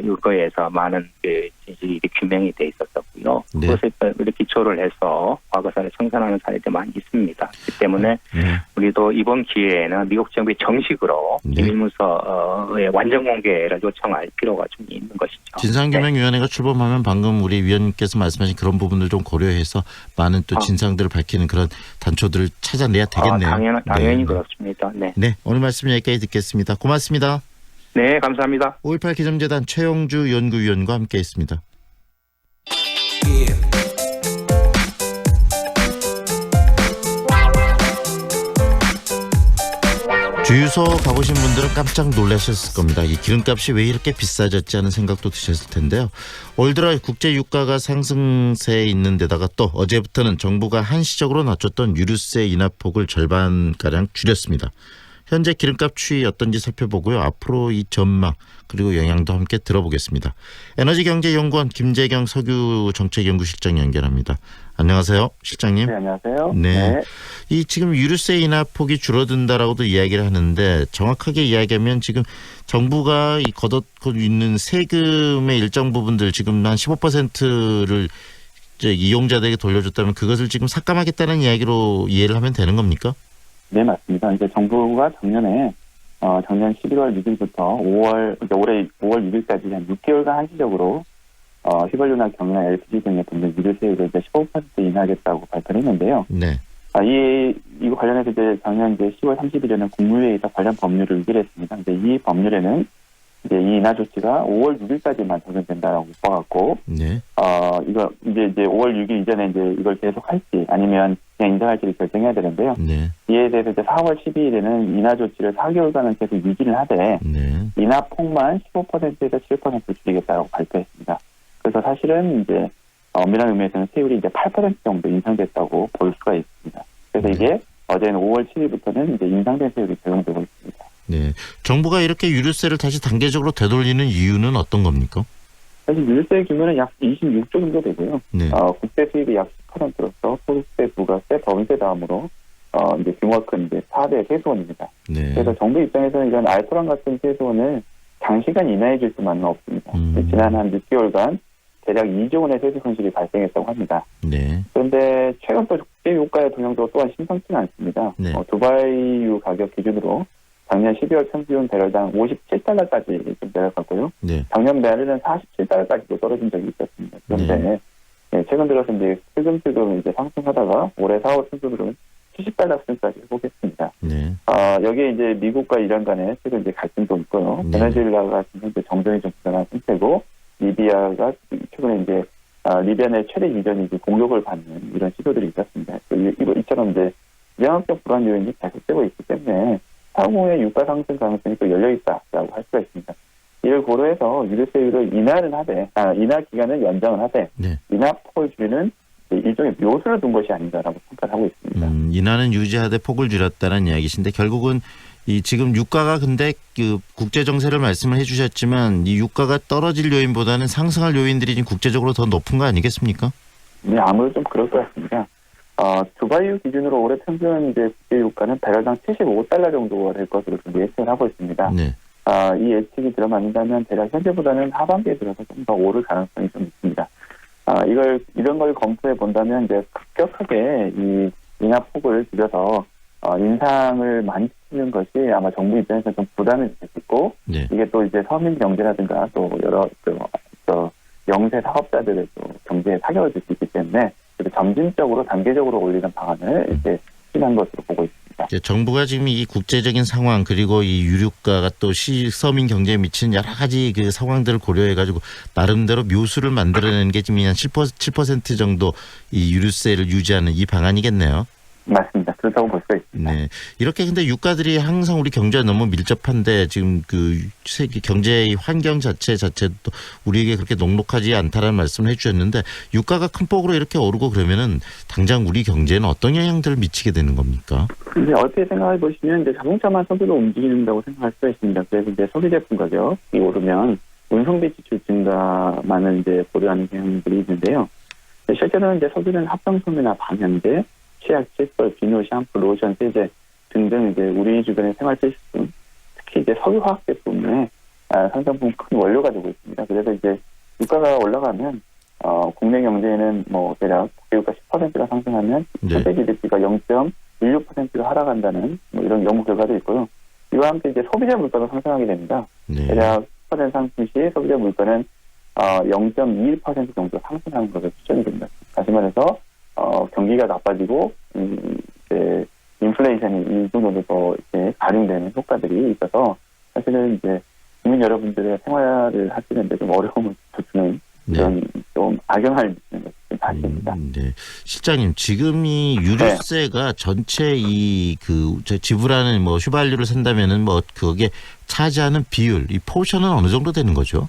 요거에서 많은 진실이 규명이 돼 있었었고요. 그것을 기초를 해서 과거사를 청산하는 사례들이 많이 있습니다. 그렇기 때문에 우리도 이번 기회에는 미국 정부의 정식으로 기밀 문서의 완전 공개를 요청할 필요가 좀 있는 것이죠. 진상규명위원회가 출범하면 방금 우리 위원님께서 말씀하신 그런 부분들 좀 고려해서 많은 또 진상들을 밝히는 그런 단초들을 찾아내야 되겠네요. 당연히 그렇습니다. 오늘 말씀 여기까지 듣겠습니다. 고맙습니다. 네, 감사합니다. 5.18 기념재단 최영주 연구위원과 함께했습니다. 주유소 가보신 분들은 깜짝 놀라셨을 겁니다. 이 기름값이 왜 이렇게 비싸졌지 하는 생각도 드셨을 텐데요. 올 들어 국제 유가가 상승세에 있는 데다가 또 어제부터는 정부가 한시적으로 낮췄던 유류세 인하폭을 절반가량 줄였습니다. 현재 기름값 추이 어떤지 살펴보고요. 앞으로 이 전망 그리고 영향도 함께 들어보겠습니다. 에너지경제연구원 김재경 석유정책연구실장 연결합니다. 안녕하세요, 실장님. 네, 안녕하세요. 이 지금 유류세 인하 폭이 줄어든다라고도 이야기를 하는데 정확하게 이야기하면 지금 정부가 이 걷어고 있는 세금의 일정 부분들 지금 한 15%를 이용자들에게 돌려줬다면 그것을 지금 삭감하겠다는 이야기로 이해를 하면 되는 겁니까? 네, 맞습니다. 이제 정부가 작년 11월 6일부터 올해 5월 6일까지 한 6개월간 한시적으로 휘발유나 경유나 LPG 등의 등등 유류세율을 이제 15% 인하하겠다고 발표를 했는데요. 이거 관련해서 이제 작년 10월 30일에는 국무회의에서 관련 법률을 의결했습니다. 근데 이 법률에는 이제 이 인하 조치가 5월 6일까지만 적용된다라고 봐갖고, 네. 이거 이제 5월 6일 이전에 이제 이걸 계속 할지 아니면 그냥 인상할지를 결정해야 되는데요. 네. 이에 대해서 이제 4월 12일에는 인하 조치를 4개월간은 계속 유지를 하되, 네. 인하 폭만 15%에서 7% 줄이겠다고 발표했습니다. 그래서 사실은 이제 엄밀한 의미에서는 세율이 이제 8% 정도 인상됐다고 볼 수가 있습니다. 그래서 이게 어제는 5월 7일부터는 이제 인상된 세율이 적용되고 있습니다. 네. 정부가 이렇게 유류세를 다시 단계적으로 되돌리는 이유는 어떤 겁니까? 사실 유류세 규모는 약 26조 정도 되고요. 네. 국세 수입이 약 10%로서 소득세, 부가세, 법인세 다음으로 이제 규모가 큰 이제 4대 세수원입니다. 네. 그래서 정부 입장에서는 이런 알토란 같은 세수원을 장시간 인하해 줄 수만은 없습니다. 지난 한 6개월간 대략 2조 원의 세수 손실이 발생했다고 합니다. 네. 그런데 최근 또 국제 유가의 동향도 또한 심상치는 않습니다. 네. 두바이유 가격 기준으로 작년 12월 평균 배럴당 57달러까지 좀 내려갔고요. 네. 작년 배럴은 47달러까지도 떨어진 적이 있었습니다. 그런데 최근 들어서 이제 슬금슬금 이제 상승하다가 올해 4월 순으로는 70달러 수준까지 회복했습니다. 네. 여기에 이제 미국과 이란 간에 최근 이제 갈등도 있고요. 베네수엘라가 지금 현재 정전이 좀 불안한 상태고, 리비아가 최근에 이제 리비아 내 최대 기전이 이제 공격을 받는 이런 시도들이 있었습니다. 이처럼 이제 영역적 불안 요인이 계속되고 있기 때문에 향후에 유가 상승 가능성이 또 열려 있다라고 할 수가 있습니다. 이를 고려해서 유류세율을 인하 기간을 연장을 하되, 인하 폭을 줄이는 일종의 묘수를 둔 것이 아닌가라고 평가를 하고 있습니다. 인하는 유지하되 폭을 줄였다는 이야기신데, 결국은 이 지금 유가가 근데 그 국제 정세를 말씀을 해주셨지만, 이 유가가 떨어질 요인보다는 상승할 요인들이 지금 국제적으로 더 높은 거 아니겠습니까? 네, 아무래도 좀 그럴 것 같습니다. 두바이유 기준으로 올해 평균 이제 국제 유가는 배럴당 75달러 정도가 될 것으로 좀 예측을 하고 있습니다. 네. 이 예측이 들어맞는다면 대략 현재보다는 하반기에 들어서 좀 더 오를 가능성이 좀 있습니다. 이런 걸 검토해 본다면 이제 급격하게 이 인하 폭을 줄여서 인상을 많이 시키는 것이 아마 정부 입장에서 좀 부담이 될 수 있고, 이게 또 이제 서민 경제라든가 또 여러 영세 사업자들의 또 경제에 타격을 줄 수 있기 때문에 점진적으로 단계적으로 올리는 방안을 이제 추진한 것으로 보고 있습니다. 정부가 지금 이 국제적인 상황, 그리고 이 유류가가 또 서민 경제에 미치는 여러 가지 그 상황들을 고려해가지고 나름대로 묘수를 만들어내는 게 지금 한 7% 정도 이 유류세를 유지하는 이 방안이겠네요. 맞습니다. 그렇다고 볼 수가 있습니다. 네. 이렇게 근데 유가들이 항상 우리 경제와 너무 밀접한데, 지금 그 세계 경제의 환경 자체도 우리에게 그렇게 녹록하지 않다라는 말씀을 해주셨는데, 유가가 큰 폭으로 이렇게 오르고 그러면은 당장 우리 경제에는 어떤 영향들을 미치게 되는 겁니까? 이제 어떻게 생각해 보시면 이제 자동차만 서둘러 움직인다고 생각할 수가 있습니다. 그래서 이제 소비 제품 가격이 오르면 운송비 지출 증가만을 이제 고려하는 경향들이 있는데요. 실제로는 이제 소비는 합성솜이나 방향제, 치약, 칫솔, 비누, 샴푸, 로션, 세제 등등 이제 우리 주변의 생활 필수품, 특히 이제 석유화학 제품에 상당분 큰 원료가 되고 있습니다. 그래서 이제 유가가 올라가면 국내 경제에는 뭐 대략 국제유가 10%가 상승하면 현재 GDP가 0.16%가 하락한다는 뭐 이런 연구 결과도 있고요. 이와 함께 이제 소비자 물가가 상승하게 됩니다. 대략 10% 상승 시 소비자 물가는 0.21% 정도 상승하는 것으로 추정이 됩니다. 다시 말해서 경기가 나빠지고 이제 인플레이션이 이 정도로 더 이렇게 발휘되는 효과들이 있어서 사실은 이제 국민 여러분들의 생활을 하시는데 좀 어려움을 주는 그런 좀 악영향을 미치는 것이 사실입니다. 네, 실장님, 지금 이 유류세가 전체 이 그 지불하는 뭐 휘발유를 산다면은 뭐 거기에 차지하는 비율, 이 포션은 어느 정도 되는 거죠?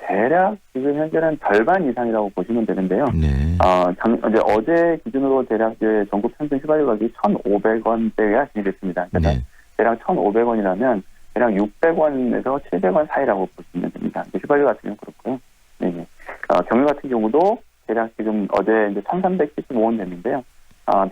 대략 지금 현재는 절반 이상이라고 보시면 되는데요. 이제 어제 기준으로 대략 이제 전국 평균 휘발유 가격이 1,500원대가 진행됐습니다. 그러니까 대략 1,500원이라면 대략 600원에서 700원 사이라고 보시면 됩니다. 휘발유 같은 경우 그렇고요. 경유 같은 경우도 대략 지금 어제 이제 1,375원 됐는데요.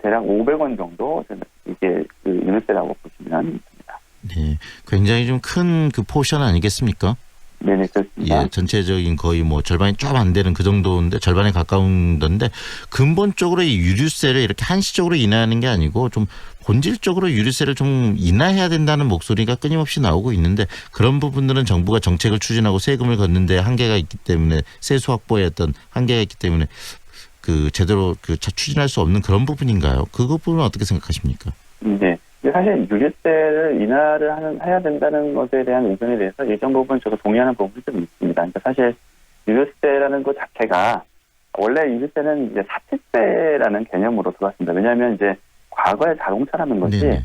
대략 500원 정도 이게 그 유류세라고 보시면 됩니다. 네, 굉장히 좀 큰 그 포션 아니겠습니까? 네네, 그렇습니다. 예, 전체적인 거의 뭐 절반이 좀 안 되는 그 정도인데, 절반에 가까운 건데, 근본적으로 이 유류세를 이렇게 한시적으로 인하하는 게 아니고 좀 본질적으로 유류세를 좀 인하해야 된다는 목소리가 끊임없이 나오고 있는데, 그런 부분들은 정부가 정책을 추진하고 세금을 걷는데 한계가 있기 때문에, 세수 확보에 어떤 한계가 있기 때문에 그 제대로 그 추진할 수 없는 그런 부분인가요? 그 부분은 어떻게 생각하십니까? 네. 사실 유류세를 인하를 해야 된다는 것에 대한 의견에 대해서 일정 부분 저도 동의하는 부분이 좀 있습니다. 그러니까 사실 유류세라는 것 자체가 원래 유류세는 이제 사치세라는 개념으로 들어왔습니다. 왜냐하면 이제 과거에 자동차라는 것이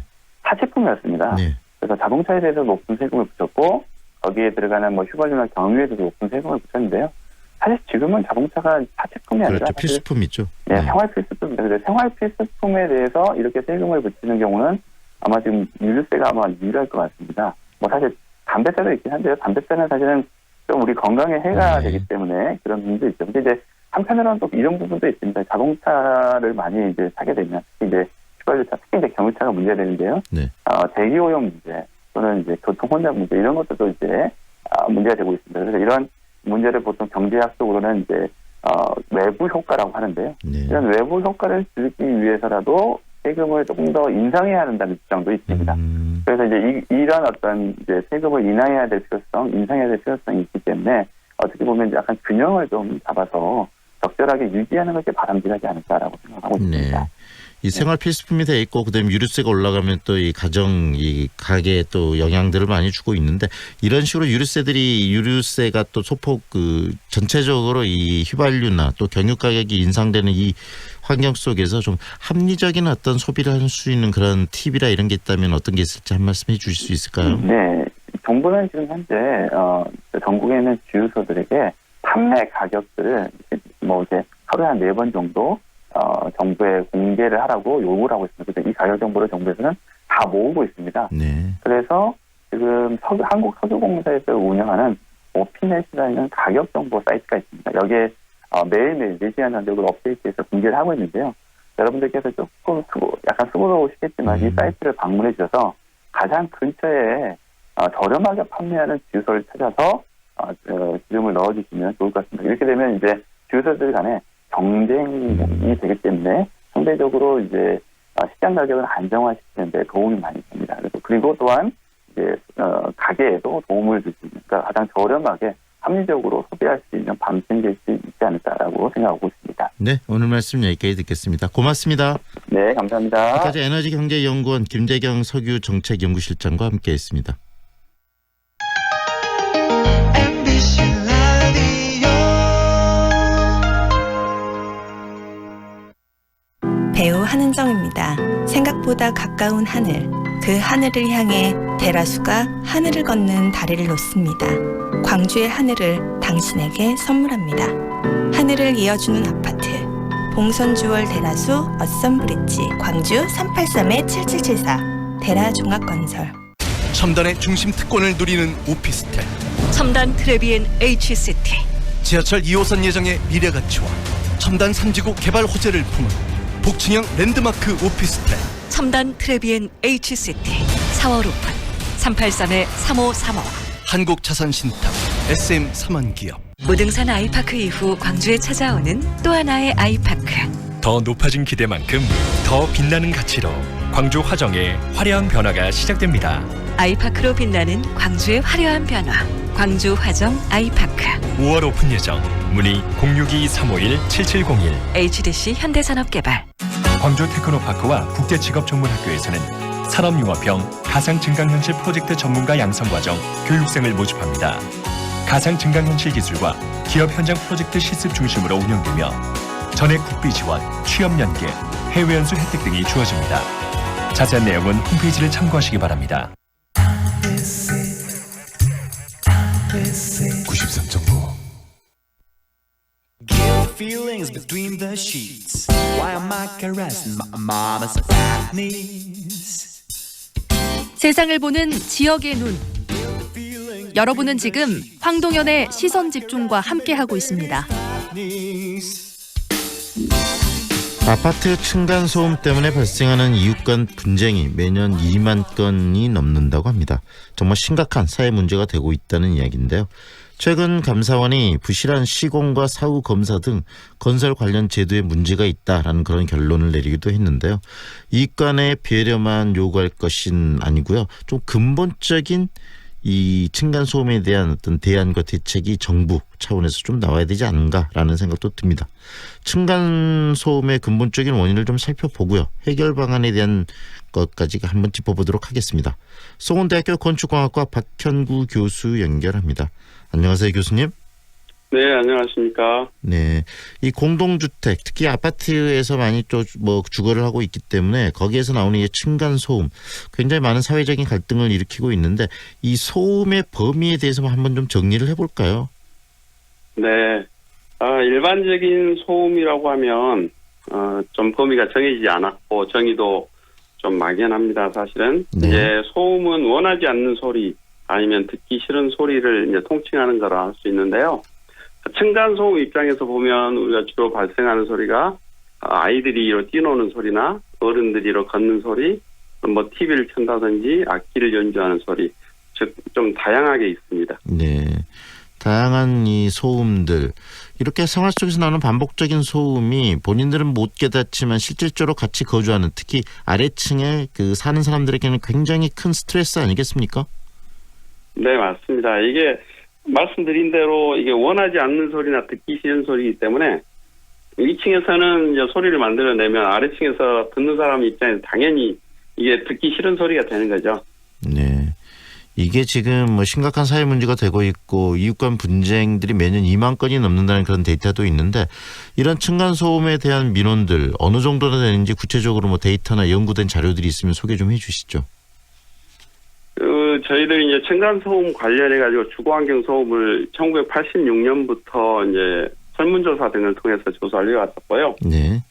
사치품이었습니다. 그래서 자동차에 대해서 높은 세금을 붙였고 거기에 들어가는 뭐 휘발유나 경유에도 높은 세금을 붙였는데요. 사실 지금은 자동차가 사치품이 아니라 그렇죠. 필수품이죠. 네, 생활 필수품입니다. 그래서 생활 필수품에 대해서 이렇게 세금을 붙이는 경우는 아마 지금 유류세가 아마 유일할 것 같습니다. 뭐 사실 담배세도 있긴 한데요. 담배세는 사실은 좀 우리 건강에 해가 되기 때문에 그런 부분도 있죠. 근데 이제 한편으로는 또 이런 부분도 있습니다. 자동차를 많이 이제 타게 되면 특히 이제 휘발유차, 특히 이제 경유차가 문제가 되는데요. 대기오염 문제 또는 이제 교통 혼잡 문제 이런 것들도 이제 문제가 되고 있습니다. 그래서 이런 문제를 보통 경제학적으로는 이제 외부 효과라고 하는데요. 이런 외부 효과를 줄이기 위해서라도 세금을 조금 더 인상해야 한다는 주장도 있습니다. 그래서 이제 이런 어떤 이제 세금을 인하해야 될 필요성, 인상해야 될 필요성이 있기 때문에 어떻게 보면 약간 균형을 좀 잡아서 적절하게 유지하는 것이 바람직하지 않을까라고 생각하고 있습니다. 이 생활 필수품이 돼 있고 그다음에 유류세가 올라가면 또 이 가정 이 가게에 또 영향들을 많이 주고 있는데 이런 식으로 유류세가 또 소폭 그 전체적으로 이 휘발유나 또 경유 가격이 인상되는 이 환경 속에서 좀 합리적인 어떤 소비를 할 수 있는 그런 팁이라 이런 게 있다면 어떤 게 있을지 한 말씀 해주실 수 있을까요? 네, 정부는 지금 현재 전국에 있는 주유소들에게 판매 가격들을 뭐 이제 하루에 한 4번 정도 정부에 공개를 하라고 요구를 하고 있습니다. 그래서 이 가격 정보를 정부에서는 다 모으고 있습니다. 그래서 지금 한국석유공사에서 운영하는 오피넷이라는 가격 정보 사이트가 있습니다. 여기에 매일매일 4시간 간격으로 업데이트해서 공개를 하고 있는데요. 여러분들께서 조금 약간 수고로우시겠지만 이 사이트를 방문해 주셔서 가장 근처에 저렴하게 판매하는 주유소를 찾아서 기름을 넣어주시면 좋을 것 같습니다. 이렇게 되면 이제 주유소들 간에 경쟁이 되기 때문에 상대적으로 이제 시장 가격을 안정화시키는 데 도움이 많이 됩니다. 그리고 또한 이제 가게에도 도움을 줄 수 있는, 그러니까 가장 저렴하게 합리적으로 소비할 수 있는 방식이 될 수 있지 않을까라고 생각하고 있습니다. 네, 오늘 말씀 여기까지 듣겠습니다. 고맙습니다. 네, 감사합니다. 지금까지 에너지경제연구원 김재경 석유정책연구실장과 함께했습니다. 배우 한은정입니다. 생각보다 가까운 하늘, 그 하늘을 향해 대라수가 하늘을 걷는 다리를 놓습니다. 광주의 하늘을 당신에게 선물합니다. 하늘을 이어주는 아파트, 봉선주월 대라수 어썸브리지 광주 383-7774 대라종합건설. 첨단의 중심 특권을 누리는 오피스텔, 첨단 트레비엔 H시티, 지하철 2호선 예정의 미래 가치와 첨단 3지구 개발 호재를 품은 복층형 랜드마크 오피스텔, 첨단 트레비엔 H시티 4월 오픈 383-3535 한국자산신탁 SM 삼원기업. 무등산 아이파크 이후 광주에 찾아오는 또 하나의 아이파크. 더 높아진 기대만큼 더 빛나는 가치로 광주 화정의 화려한 변화가 시작됩니다. 아이파크로 빛나는 광주의 화려한 변화. 광주 화정 아이파크. 5월 오픈 예정. 문의 062-351-7701. HDC 현대산업개발. 광주 테크노파크와 국제직업전문학교에서는 산업융합형 가상증강현실 프로젝트 전문가 양성과정 교육생을 모집합니다. 가상증강현실 기술과 기업 현장 프로젝트 실습 중심으로 운영되며 전액 국비 지원, 취업 연계, 해외 연수 혜택 등이 주어집니다. 자세한 내용은 홈페이지를 참고하시기 바랍니다. 93.9 Feelings between the sheets. Why am I caressing my mama's sadness? 세상을 보는 지역의 눈. 여러분은 지금 황동현의 시선 집중과 함께하고 있습니다. 아파트 층간소음 때문에 발생하는 이웃 간 분쟁이 매년 2만 건이 넘는다고 합니다. 정말 심각한 사회 문제가 되고 있다는 이야기인데요. 최근 감사원이 부실한 시공과 사후 검사 등 건설 관련 제도에 문제가 있다라는 그런 결론을 내리기도 했는데요. 이익 간의 배려만 요구할 것은 아니고요. 좀 근본적인 이 층간 소음에 대한 어떤 대안과 대책이 정부 차원에서 좀 나와야 되지 않은가라는 생각도 듭니다. 층간 소음의 근본적인 원인을 좀 살펴보고요. 해결 방안에 대한 것까지 한번 짚어보도록 하겠습니다. 송원대학교 건축공학과 박현구 교수 연결합니다. 안녕하세요, 교수님. 네, 안녕하십니까. 네, 이 공동주택, 특히 아파트에서 많이 또 뭐 주거를 하고 있기 때문에 거기에서 나오는 이 층간 소음, 굉장히 많은 사회적인 갈등을 일으키고 있는데 이 소음의 범위에 대해서 한번 좀 정리를 해볼까요? 네, 일반적인 소음이라고 하면 좀 범위가 정해지지 않았고 정의도 좀 막연합니다. 사실은 이제 소음은 원하지 않는 소리 아니면 듣기 싫은 소리를 이제 통칭하는 거라 할 수 있는데요. 층간 소음 입장에서 보면 우리가 주로 발생하는 소리가 아이들이 이로 뛰노는 소리나 어른들이 이로 걷는 소리, 뭐 TV를 켠다든지 악기를 연주하는 소리, 즉 좀 다양하게 있습니다. 네, 다양한 이 소음들, 이렇게 생활 속에서 나오는 반복적인 소음이 본인들은 못 깨닫지만 실질적으로 같이 거주하는, 특히 아래층에 그 사는 사람들에게는 굉장히 큰 스트레스 아니겠습니까? 네, 맞습니다. 이게 말씀드린 대로 이게 원하지 않는 소리나 듣기 싫은 소리이기 때문에 위층에서는 이제 소리를 만들어내면 아래층에서 듣는 사람 입장에서 당연히 이게 듣기 싫은 소리가 되는 거죠. 네, 이게 지금 뭐 심각한 사회 문제가 되고 있고 이웃 간 분쟁들이 매년 2만 건이 넘는다는 그런 데이터도 있는데, 이런 층간 소음에 대한 민원들 어느 정도나 되는지 구체적으로 뭐 데이터나 연구된 자료들이 있으면 소개 좀 해주시죠. 저희들이 이제 층간 소음 관련해 가지고 주거환경 소음을 1986년부터 이제 설문조사 등을 통해서 조사를 해왔었고요. 네.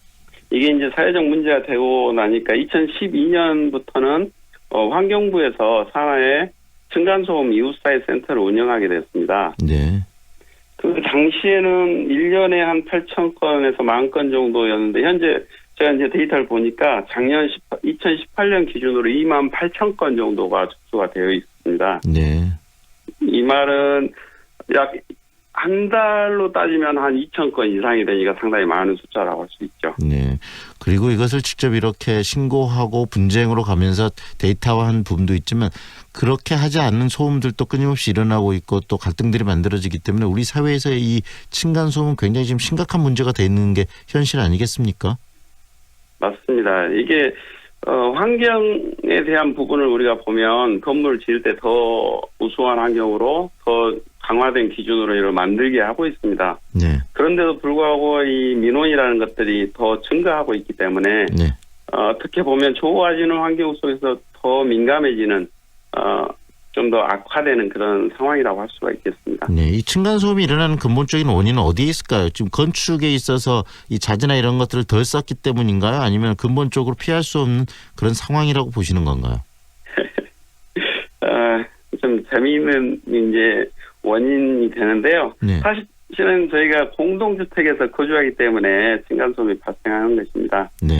이게 이제 사회적 문제가 되고 나니까 2012년부터는 환경부에서 산하에 층간 소음 이웃사회 센터를 운영하게 됐습니다. 네. 그 당시에는 1년에 한 8,000건에서 10,000건 정도였는데 현재 제가 이제 데이터를 보니까 작년 2018년 기준으로 28,000건 정도가 접수가 되어 있습니다. 네. 이 말은 약 한 달로 따지면 한 2,000건 이상이 되니까 상당히 많은 숫자라고 할 수 있죠. 네. 그리고 이것을 직접 이렇게 신고하고 분쟁으로 가면서 데이터화한 부분도 있지만, 그렇게 하지 않는 소음들도 끊임없이 일어나고 있고 또 갈등들이 만들어지기 때문에 우리 사회에서 이 층간 소음은 굉장히 지금 심각한 문제가 되는 게 현실 아니겠습니까? 맞습니다. 이게 환경에 대한 부분을 우리가 보면 건물을 지을 때 더 우수한 환경으로 더 강화된 기준으로 이를 만들게 하고 있습니다. 네. 그런데도 불구하고 이 민원이라는 것들이 더 증가하고 있기 때문에 네. 어떻게 보면 좋아지는 환경 속에서 더 민감해지는 좀 더 악화되는 그런 상황이라고 할 수가 있겠습니다. 네, 이 층간 소음이 일어나는 근본적인 원인은 어디에 있을까요? 지금 건축에 있어서 이 자재나 이런 것들을 덜 썼기 때문인가요? 아니면 근본적으로 피할 수 없는 그런 상황이라고 보시는 건가요? 좀 재미있는 이제 원인이 되는데요. 네. 사실은 저희가 공동주택에서 거주하기 때문에 층간 소음이 발생하는 것입니다. 네.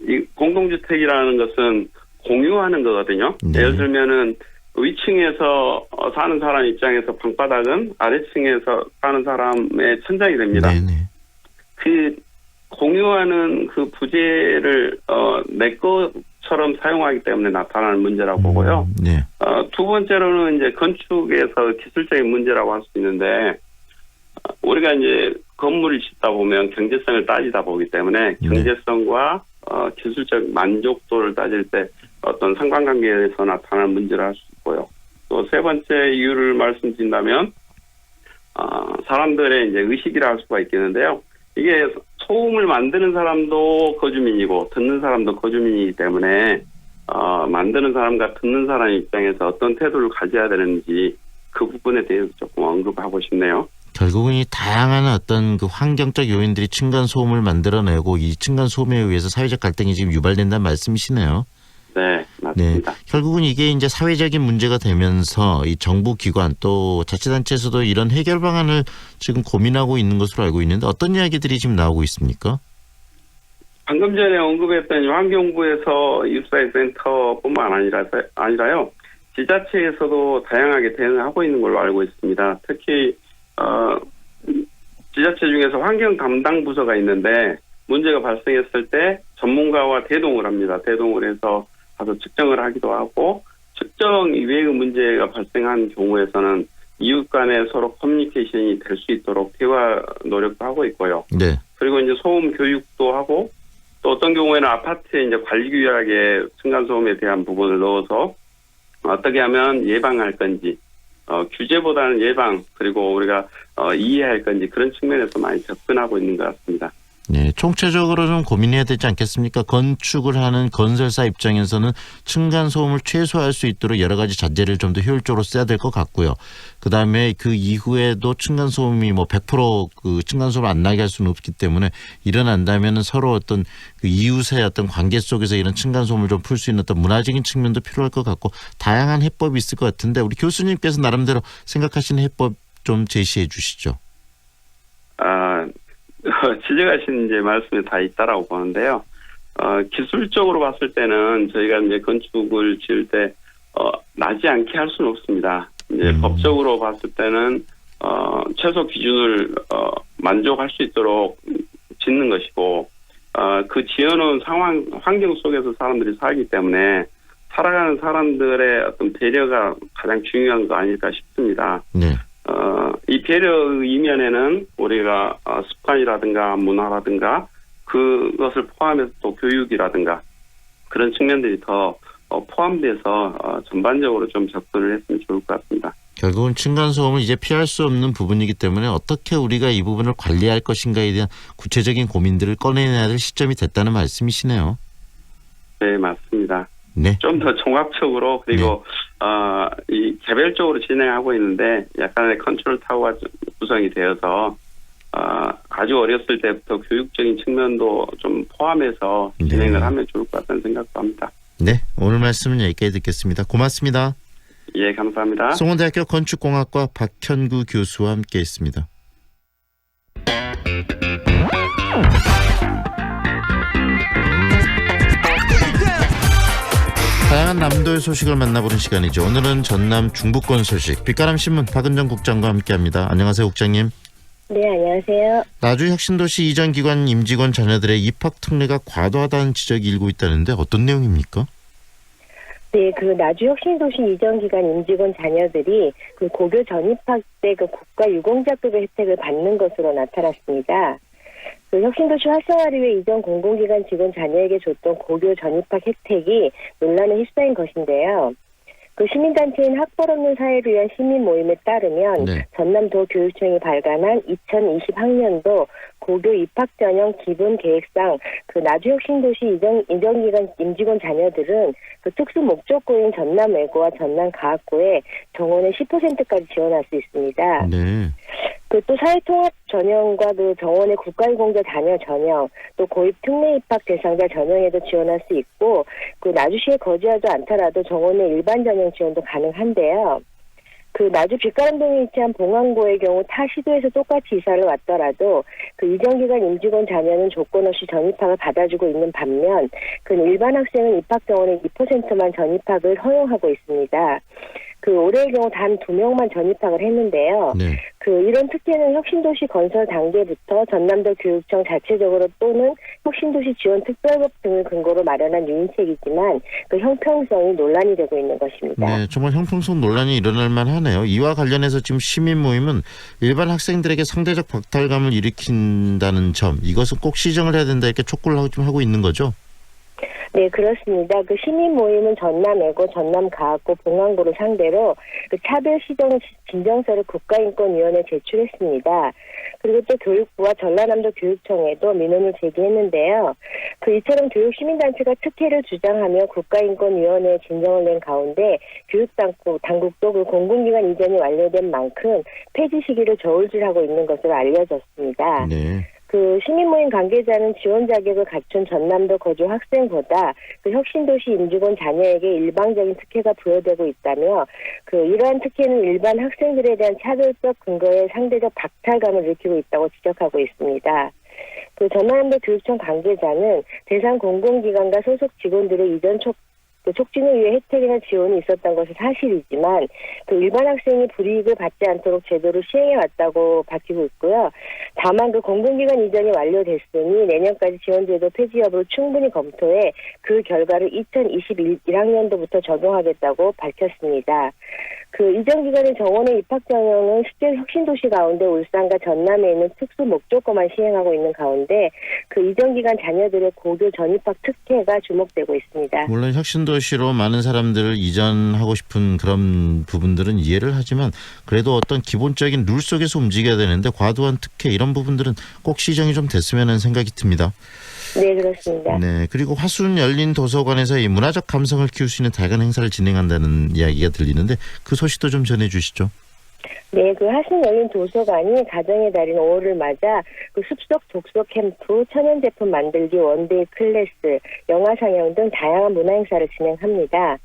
이 공동주택이라는 것은 공유하는 거거든요. 네. 예를 들면은 위층에서 사는 사람 입장에서 방바닥은 아래층에서 사는 사람의 천장이 됩니다. 네네. 그 공유하는 그 부재를 내 것처럼 사용하기 때문에 나타나는 문제라고 보고요. 네. 두 번째로는 이제 건축에서 기술적인 문제라고 할 수 있는데, 우리가 이제 건물을 짓다 보면 경제성을 따지다 보기 때문에 경제성과 기술적 만족도를 따질 때 어떤 상관관계에서 나타나는 문제를 할 수 있고요. 또 세 번째 이유를 말씀드린다면 사람들의 이제 의식이라 할 수가 있겠는데요. 이게 소음을 만드는 사람도 거주민이고 듣는 사람도 거주민이기 때문에 만드는 사람과 듣는 사람 입장에서 어떤 태도를 가져야 되는지 그 부분에 대해서 조금 언급하고 싶네요. 결국은 이 다양한 어떤 그 환경적 요인들이 층간 소음을 만들어내고 이 층간 소음에 의해서 사회적 갈등이 지금 유발된다는 말씀이시네요. 네, 맞습니다. 네, 결국은 이게 이제 사회적인 문제가 되면서 이 정부 기관 또 자치단체에서도 이런 해결 방안을 지금 고민하고 있는 것으로 알고 있는데 어떤 이야기들이 지금 나오고 있습니까? 방금 전에 언급했던 환경부에서 이웃사회 센터뿐만 아니라요. 지자체에서도 다양하게 대응하고 있는 걸로 알고 있습니다. 특히 지자체 중에서 환경 담당 부서가 있는데 문제가 발생했을 때 전문가와 대동을 합니다. 대동을 해서 가서 측정을 하기도 하고 특정 이외의 문제가 발생한 경우에서는 이웃 간에 서로 커뮤니케이션이 될 수 있도록 대화 노력도 하고 있고요. 네. 그리고 이제 소음 교육도 하고 또 어떤 경우에는 아파트에 이제 관리 규약에 층간소음에 대한 부분을 넣어서 어떻게 하면 예방할 건지 규제보다는 예방 그리고 우리가 이해할 건지 그런 측면에서 많이 접근하고 있는 것 같습니다. 네, 총체적으로는 고민해야 되지 않겠습니까? 건축을 하는 건설사 입장에서는 층간소음을 최소화할 수 있도록 여러 가지 자재를 좀 더 효율적으로 써야 될 것 같고요. 그다음에 그 이후에도 층간소음이 100% 그 층간소음을 안 나게 할 수는 없기 때문에 일어난다면은 서로 어떤 그 이웃의 어떤 관계 속에서 이런 층간소음을 좀 풀 수 있는 어떤 문화적인 측면도 필요할 것 같고 다양한 해법이 있을 것 같은데 우리 교수님께서 나름대로 생각하시는 해법 좀 제시해 주시죠. 지적하신 이제 말씀이 다 있다라고 보는데요. 기술적으로 봤을 때는 저희가 이제 건축을 지을 때 나지 않게 할 수는 없습니다. 이제 법적으로 봤을 때는 최소 기준을 만족할 수 있도록 짓는 것이고 그 지어놓은 상황 환경 속에서 사람들이 살기 때문에 살아가는 사람들의 어떤 배려가 가장 중요한 거 아닐까 싶습니다. 네. 이 배려 이면에는 우리가 습관이라든가 문화라든가 그것을 포함해서 또 교육이라든가 그런 측면들이 더 포함돼서 전반적으로 좀 접근을 했으면 좋을 것 같습니다. 결국은 층간소음을 이제 피할 수 없는 부분이기 때문에 어떻게 우리가 이 부분을 관리할 것인가에 대한 구체적인 고민들을 꺼내내야 될 시점이 됐다는 말씀이시네요. 네, 맞습니다. 네. 좀 더 종합적으로 그리고 이 개별적으로 진행하고 있는데 약간의 컨트롤 타워가 구성이 되어서 아주 어렸을 때부터 교육적인 측면도 좀 포함해서 진행을 하면 좋을 것 같다는 생각도 합니다. 네, 오늘 말씀은 여기까지 듣겠습니다. 고맙습니다. 예, 감사합니다. 송원대학교 건축공학과 박현구 교수와 함께했습니다. 다양한 남도의 소식을 만나보는 시간이죠. 오늘은 전남 중부권 소식 빛가람신문 박은정 국장과 함께합니다. 안녕하세요, 국장님. 네, 안녕하세요. 나주혁신도시 이전 기관 임직원 자녀들의 입학 특례가 과도하다는 지적이 일고 있다는데 어떤 내용입니까? 네, 그 나주혁신도시 이전 기간 임직원 자녀들이 그 고교 전입학 때 그 국가 유공자급의 혜택을 받는 것으로 나타났습니다. 그 혁신도시 활성화를 위해 이전 공공기관 직원 자녀에게 줬던 고교 전입학 혜택이 논란에 휩싸인 것인데요. 그 시민단체인 학벌 없는 사회를 위한 시민 모임에 따르면 전남도 교육청이 발간한 2020학년도 고교 입학 전형 기본 계획상 그 나주혁신도시 이전기관 임직원 자녀들은 그 특수 목적고인 전남외고와 전남과학고에 정원의 10%까지 지원할 수 있습니다. 네. 그 또 사회통합 전형과 그 정원의 국가유공자 자녀 전형, 또 고입 특례 입학 대상자 전형에도 지원할 수 있고, 그 나주시에 거주하지 않더라도 정원의 일반 전형 지원도 가능한데요. 그 나주 빛가람동에 위치한 봉안고의 경우 타 시도에서 똑같이 이사를 왔더라도 그 이전기간 임직원 자녀는 조건 없이 전입학을 받아주고 있는 반면 그 일반 학생은 입학 정원의 2%만 전입학을 허용하고 있습니다. 그 올해의 경우 단 2명만 전입학을 했는데요. 그 이런 특혜는 혁신도시 건설 단계부터 전남도 교육청 자체적으로 또는 혁신도시 지원 특별법 등을 근거로 마련한 유인책이지만 그 형평성이 논란이 되고 있는 것입니다. 네, 정말 형평성 논란이 일어날 만하네요. 이와 관련해서 지금 시민 모임은 일반 학생들에게 상대적 박탈감을 일으킨다는 점, 이것은 꼭 시정을 해야 된다 이렇게 촉구를 좀 하고 있는 거죠? 네, 그렇습니다. 그 시민 모임은 전남외고, 전남과학고, 봉안고를 상대로 그 차별 시정 진정서를 국가인권위원회에 제출했습니다. 그리고 또 교육부와 전라남도 교육청에도 민원을 제기했는데요. 그 이처럼 교육시민단체가 특혜를 주장하며 국가인권위원회에 진정을 낸 가운데 교육당국도 그 공공기관 이전이 완료된 만큼 폐지 시기를 저울질하고 있는 것으로 알려졌습니다. 네. 그 시민모임 관계자는 지원 자격을 갖춘 전남도 거주 학생보다 그 혁신도시 임직원 자녀에게 일방적인 특혜가 부여되고 있다며 그 이러한 특혜는 일반 학생들에 대한 차별적 근거에 상대적 박탈감을 일으키고 있다고 지적하고 있습니다. 그 전남도 교육청 관계자는 대상 공공기관과 소속 직원들의 이전 그 촉진을 위해 혜택이나 지원이 있었던 것은 사실이지만 그 일반 학생이 불이익을 받지 않도록 제도를 시행해 왔다고 밝히고 있고요. 다만 그 공공기관 이전이 완료됐으니 내년까지 지원제도 폐지 여부를 충분히 검토해 그 결과를 2021학년도부터 적용하겠다고 밝혔습니다. 그 이전 기간의 정원의 입학 전형은 실제 혁신도시 가운데 울산과 전남에 있는 특수 목적고만 시행하고 있는 가운데 그 이전 기간 자녀들의 고교 전입학 특혜가 주목되고 있습니다. 물론 혁신도시로 많은 사람들을 이전하고 싶은 그런 부분들은 이해를 하지만 그래도 어떤 기본적인 룰 속에서 움직여야 되는데 과도한 특혜 이런 부분들은 꼭 시정이 좀 됐으면 하는 생각이 듭니다. 네, 그렇습니다. 네, 그리고 화순 열린 도서관에서 이 문화적 감성을 키울 수 있는 다양한 행사를 진행한다는 이야기가 들리는데 그 소식도 좀 전해주시죠. 네, 그 하순 열린 도서관이 가정의 달인 5월을 맞아 그 숲속 독서 캠프, 천연 제품 만들기 원데이 클래스, 영화 상영 등 다양한 문화 행사를 진행합니다.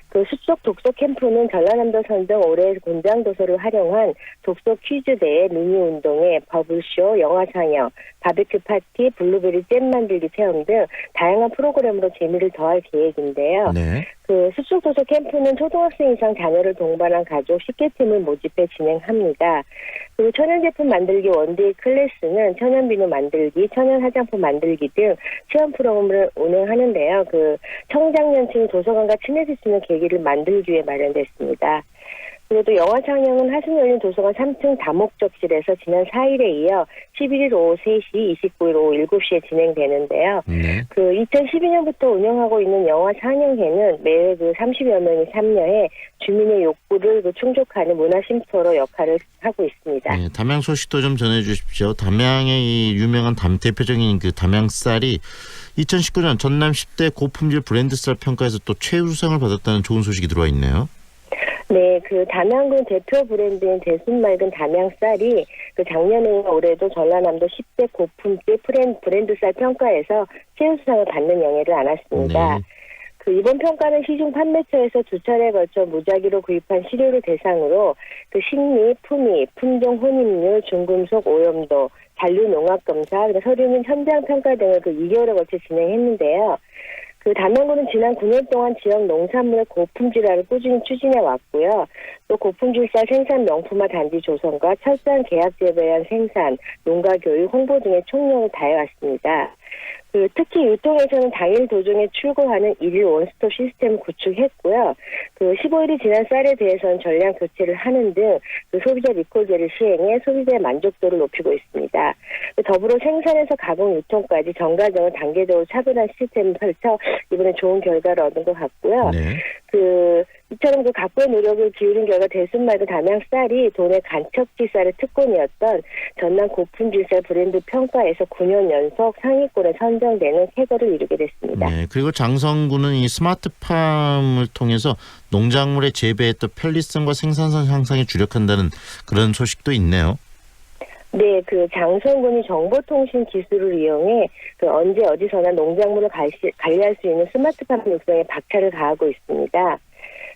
그 숲속 독서 캠프는 전라남도 선정 올해 곤장 도서를 활용한 독서 퀴즈 대회, 미니 운동회, 버블쇼, 영화 상영, 바베큐 파티, 블루베리 잼 만들기 체험 등 다양한 프로그램으로 재미를 더할 계획인데요. 네. 그 숲속 도서 캠프는 초등학생 이상 자녀를 동반한 가족 10개 팀을 모집해 진행합니다. 그리고 천연 제품 만들기 원데이 클래스는 천연 비누 만들기, 천연 화장품 만들기 등 체험 프로그램을 운영하는데요. 그 청장년층이 도서관과 친해질 수 있는 계기를 만들기 위해 마련됐습니다. 그리고 또 영화 상영은 하순 열린 도서관 3층 다목적실에서 지난 4일에 이어 11일 오후 3시, 29일 오후 7시에 진행되는데요. 그 2012년부터 운영하고 있는 영화 상영회는 매회 그 30여 명이 참여해 주민의 욕구를 그 충족하는 문화쉼터로 역할을 하고 있습니다. 네, 담양 소식도 좀 전해주십시오. 담양의 이 유명한 대표적인 그 담양쌀이 2019년 전남 10대 고품질 브랜드쌀 평가에서 또 최우수상을 받았다는 좋은 소식이 들어와 있네요. 네, 그 담양군 대표 브랜드인 대순 맑은 담양쌀이 그 작년에는 올해도 전라남도 10대 고품질 브랜드쌀 평가에서 최우수상을 받는 영예를 안았습니다. 네. 그 이번 평가는 시중 판매처에서 두 차례에 걸쳐 무작위로 구입한 시료를 대상으로 그 식미, 품위, 품종 혼입률, 중금속 오염도, 잔류 농약 검사, 서류 및 현장 평가 등을 그 2개월에 걸쳐 진행했는데요. 그 담양군은 지난 9년 동안 지역 농산물의 고품질화를 꾸준히 추진해 왔고요. 또 고품질쌀 생산 명품화 단지 조성과 철저한 계약 재배한 생산, 농가 교육, 홍보 등의 총력을 다해왔습니다. 그 특히 유통에서는 당일 도중에 출고하는 일일 원스톱 시스템을 구축했고요. 그 15일이 지난 쌀에 대해서는 전량 교체를 하는 등 그 소비자 리콜제를 시행해 소비자의 만족도를 높이고 있습니다. 더불어 생산에서 가공 유통까지 전 과정을 단계적으로 차분한 시스템을 펼쳐 이번에 좋은 결과를 얻은 것 같고요. 네. 이처럼 그 각고의 노력을 기울인 결과 대순 맑은 담양쌀이 도내 간척지쌀의 특권이었던 전남 고품질쌀 브랜드 평가에서 9년 연속 상위권에 선정되는 쾌거를 이루게 됐습니다. 네, 그리고 장성군은 이 스마트팜을 통해서 농작물의 재배에 또 편리성과 생산성 향상에 주력한다는 그런 소식도 있네요. 네, 그 장성군이 정보통신 기술을 이용해 그 언제 어디서나 농작물을 관리할 수 있는 스마트팜 육성에 박차를 가하고 있습니다.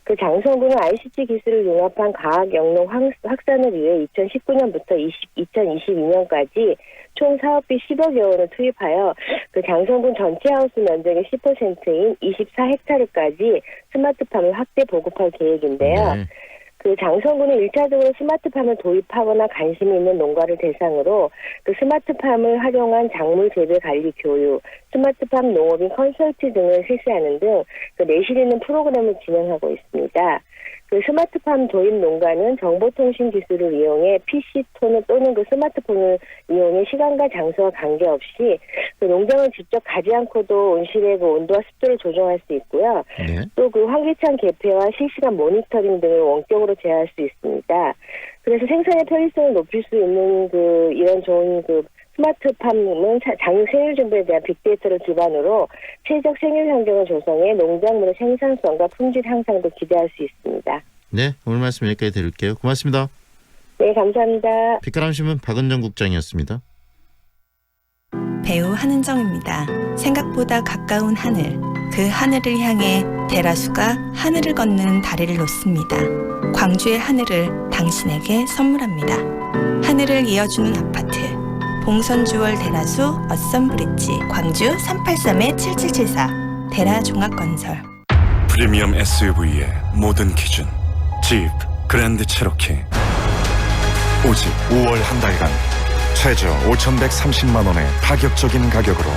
그 장성군은 ICT 기술을 융합한 과학 영농 확산을 위해 2019년부터 2022년까지 총 사업비 10억여 원을 투입하여 그 장성군 전체 하우스 면적의 10%인 24헥타르까지 스마트팜을 확대 보급할 계획인데요. 네. 그 장성군은 1차적으로 스마트팜을 도입하거나 관심이 있는 농가를 대상으로 그 스마트팜을 활용한 작물 재배 관리 교육, 스마트팜 농업인 컨설팅 등을 실시하는 등 그 내실 있는 프로그램을 진행하고 있습니다. 그 스마트팜 도입 농가는 정보통신 기술을 이용해 PC 또는 그 스마트폰을 이용해 시간과 장소와 관계없이 그 농장을 직접 가지 않고도 온실의 그 온도와 습도를 조정할 수 있고요. 네. 또 그 환기창 개폐와 실시간 모니터링 등을 원격으로 제어할 수 있습니다. 그래서 생산의 편리성을 높일 수 있는 그 이런 좋은 그 스마트팜은 장유 생일 정보에 대한 빅데이터를 기반으로 최적 생일 환경을 조성해 농작물의 생산성과 품질 향상도 기대할 수 있습니다. 네, 오늘 말씀 여기까지 드릴게요. 고맙습니다. 네, 감사합니다. 빛바람신문 박은정 국장이었습니다. 배우 한은정입니다. 생각보다 가까운 하늘, 그 하늘을 향해 대라수가 하늘을 걷는 다리를 놓습니다. 광주의 하늘을 당신에게 선물합니다. 하늘을 이어주는 아파트, 봉선주월 대라수 어썸브릿지, 광주 383-7774 대라종합건설. 프리미엄 SUV의 모든 기준 집 그랜드 체로키. 오직 5월 한 달간 최저 5,130만 원의 파격적인 가격으로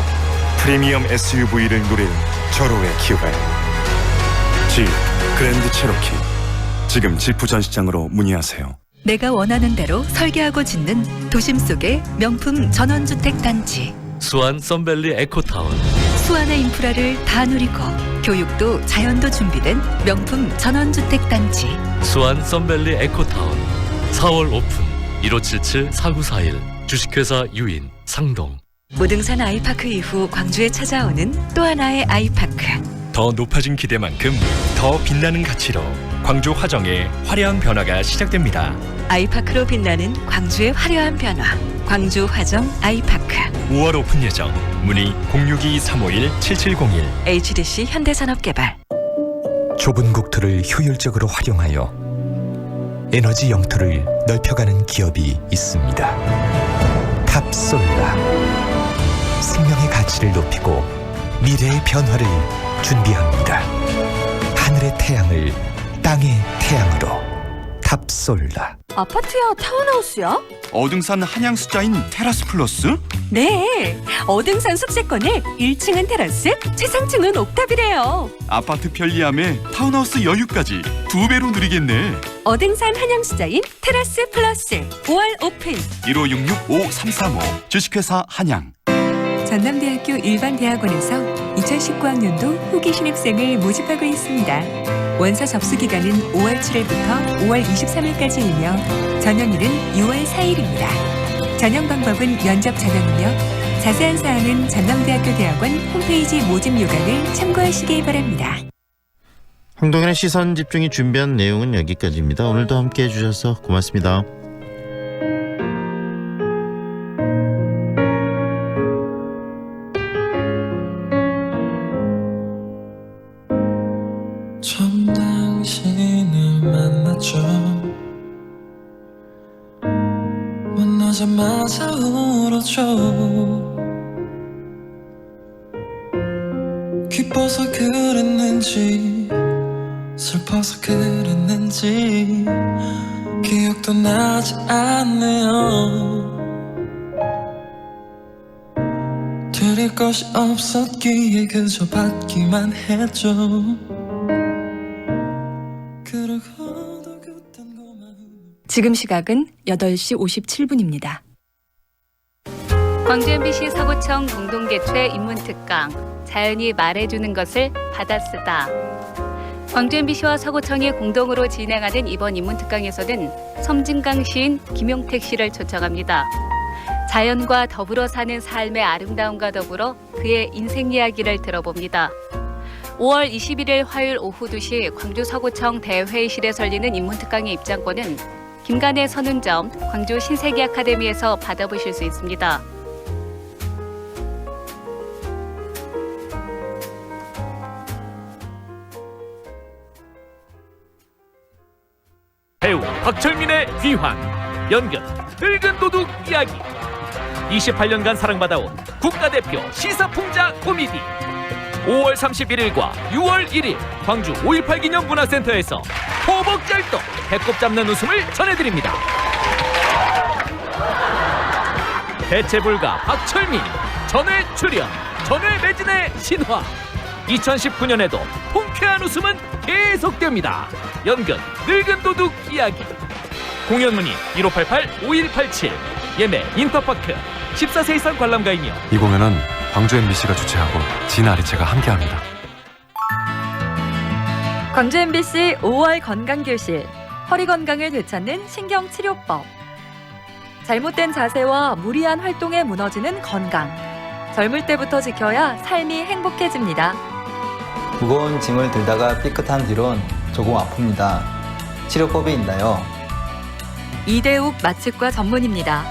프리미엄 SUV를 누릴 절호의 기회. 집 그랜드 체로키. 지금 지프 전시장으로 문의하세요. 내가 원하는 대로 설계하고 짓는 도심 속의 명품 전원주택 단지. 수완 썬밸리 에코타운. 수완의 인프라를 다 누리고 교육도 자연도 준비된 명품 전원주택 단지. 수완 썬밸리 에코타운. 4월 오픈. 1577-4941. 주식회사 유인 상동. 무등산 아이파크 이후 광주에 찾아오는 또 하나의 아이파크. 더 높아진 기대만큼 더 빛나는 가치로 광주 화정의 화려한 변화가 시작됩니다. 아이파크로 빛나는 광주의 화려한 변화. 광주 화정 아이파크. 5월 오픈 예정. 문의 062-351-7701. HDC 현대산업개발. 좁은 국토를 효율적으로 활용하여 에너지 영토를 넓혀가는 기업이 있습니다. 탑솔라. 생명의 가치를 높이고 미래의 변화를 준비합니다. 하늘의 태양을 땅의 태양으로. 탑솔라. 아파트야, 타운하우스야? 어등산 한양 숫자인 테라스 플러스? 네, 어등산 숙제권에 1층은 테라스, 최상층은 옥탑이래요. 아파트 편리함에 타운하우스 여유까지 2배로 누리겠네. 어등산 한양수자인 테라스 플러스 5월 오픈. 1566-5335 주식회사 한양. 전남대학교 일반대학원에서 2019학년도 후기 신입생을 모집하고 있습니다. 원서 접수 기간은 5월 7일부터 5월 23일까지이며 전형일은 6월 4일입니다. 전형 방법은 면접 전형이며 자세한 사항은 전남대학교 대학원 홈페이지 모집 요강을 참고하시기 바랍니다. 황동현의 시선 집중이 준비한 내용은 여기까지입니다. 오늘도 함께해 주셔서 고맙습니다. 처음 당신을 만났죠. 만나자마자 울었죠. 기뻐서 그랬는지 슬퍼서 그랬는지 기억도 나지 않네요. 드릴 것이 없었기에 그저 받기만 했죠. 지금 시각은 8시 57분입니다. 광주 MBC 서구청 공동개최 인문특강 자연이 말해주는 것을 받아쓰다. 광주 MBC와 서구청이 공동으로 진행하는 이번 인문특강에서는 섬진강 시인 김용택 씨를 초청합니다. 자연과 더불어 사는 삶의 아름다움과 더불어 그의 인생 이야기를 들어봅니다. 5월 21일 화요일 오후 2시 광주 서구청 대회의실에 열리는 인문특강의 입장권은 김간의 선운점 광주 신세계 아카데미에서 받아보실 수 있습니다. 배우 박철민의 귀환, 연극 늙은 도둑 이야기. 28년간 사랑받아온 국가대표 시사풍자 코미디. 5월 31일과 6월 1일 광주 5.18 기념 문화센터에서 호복절도 배꼽 잡는 웃음을 전해드립니다. 대체불가 박철민, 전회 출연, 전회 매진의 신화. 2019년에도 통쾌한 웃음은 계속됩니다. 연극 늙은 도둑 이야기. 공연 문의 1588-5187. 예매 인터파크. 14세 이상 관람가이며. 이 공연은 광주 MBC가 주최하고 진아리체가 함께합니다. 광주 MBC 5월 건강교실. 허리 건강을 되찾는 신경치료법. 잘못된 자세와 무리한 활동에 무너지는 건강. 젊을 때부터 지켜야 삶이 행복해집니다. 무거운 짐을 들다가 삐끗한 뒤론 조금 아픕니다. 치료법이 있나요? 이대욱 마취과 전문입니다.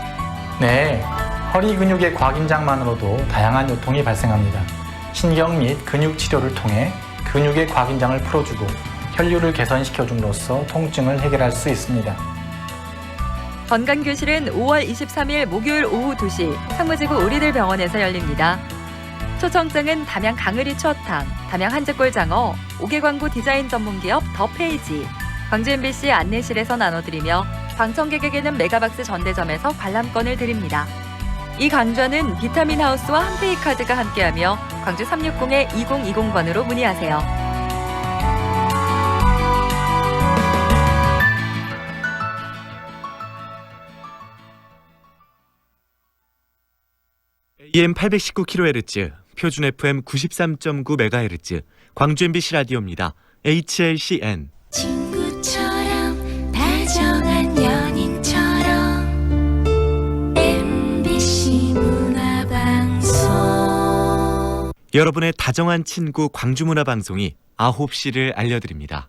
네, 허리 근육의 과긴장만으로도 다양한 요통이 발생합니다. 신경 및 근육 치료를 통해 근육의 과긴장을 풀어주고 혈류를 개선시켜줌으로써 통증을 해결할 수 있습니다. 건강교실은 5월 23일 목요일 오후 2시 상무지구 우리들 병원에서 열립니다. 초청장은 담양 강의리 추어탕, 담양 한즈골장어, 옥외광고 디자인 전문기업 더페이지, 광주 MBC 안내실에서 나눠드리며 방청객에게는 메가박스 전대점에서 관람권을 드립니다. 이 강좌는 비타민 하우스와 한페이 카드가 함께하며 광주 360-2020번으로 문의하세요. AM 819kHz, 표준 FM 93.9MHz, 광주 MBC 라디오입니다. HLCN. 친구처럼 다정한 연인처럼 MBC 문화방송. 여러분의 다정한 친구 광주문화방송이 9시를 알려드립니다.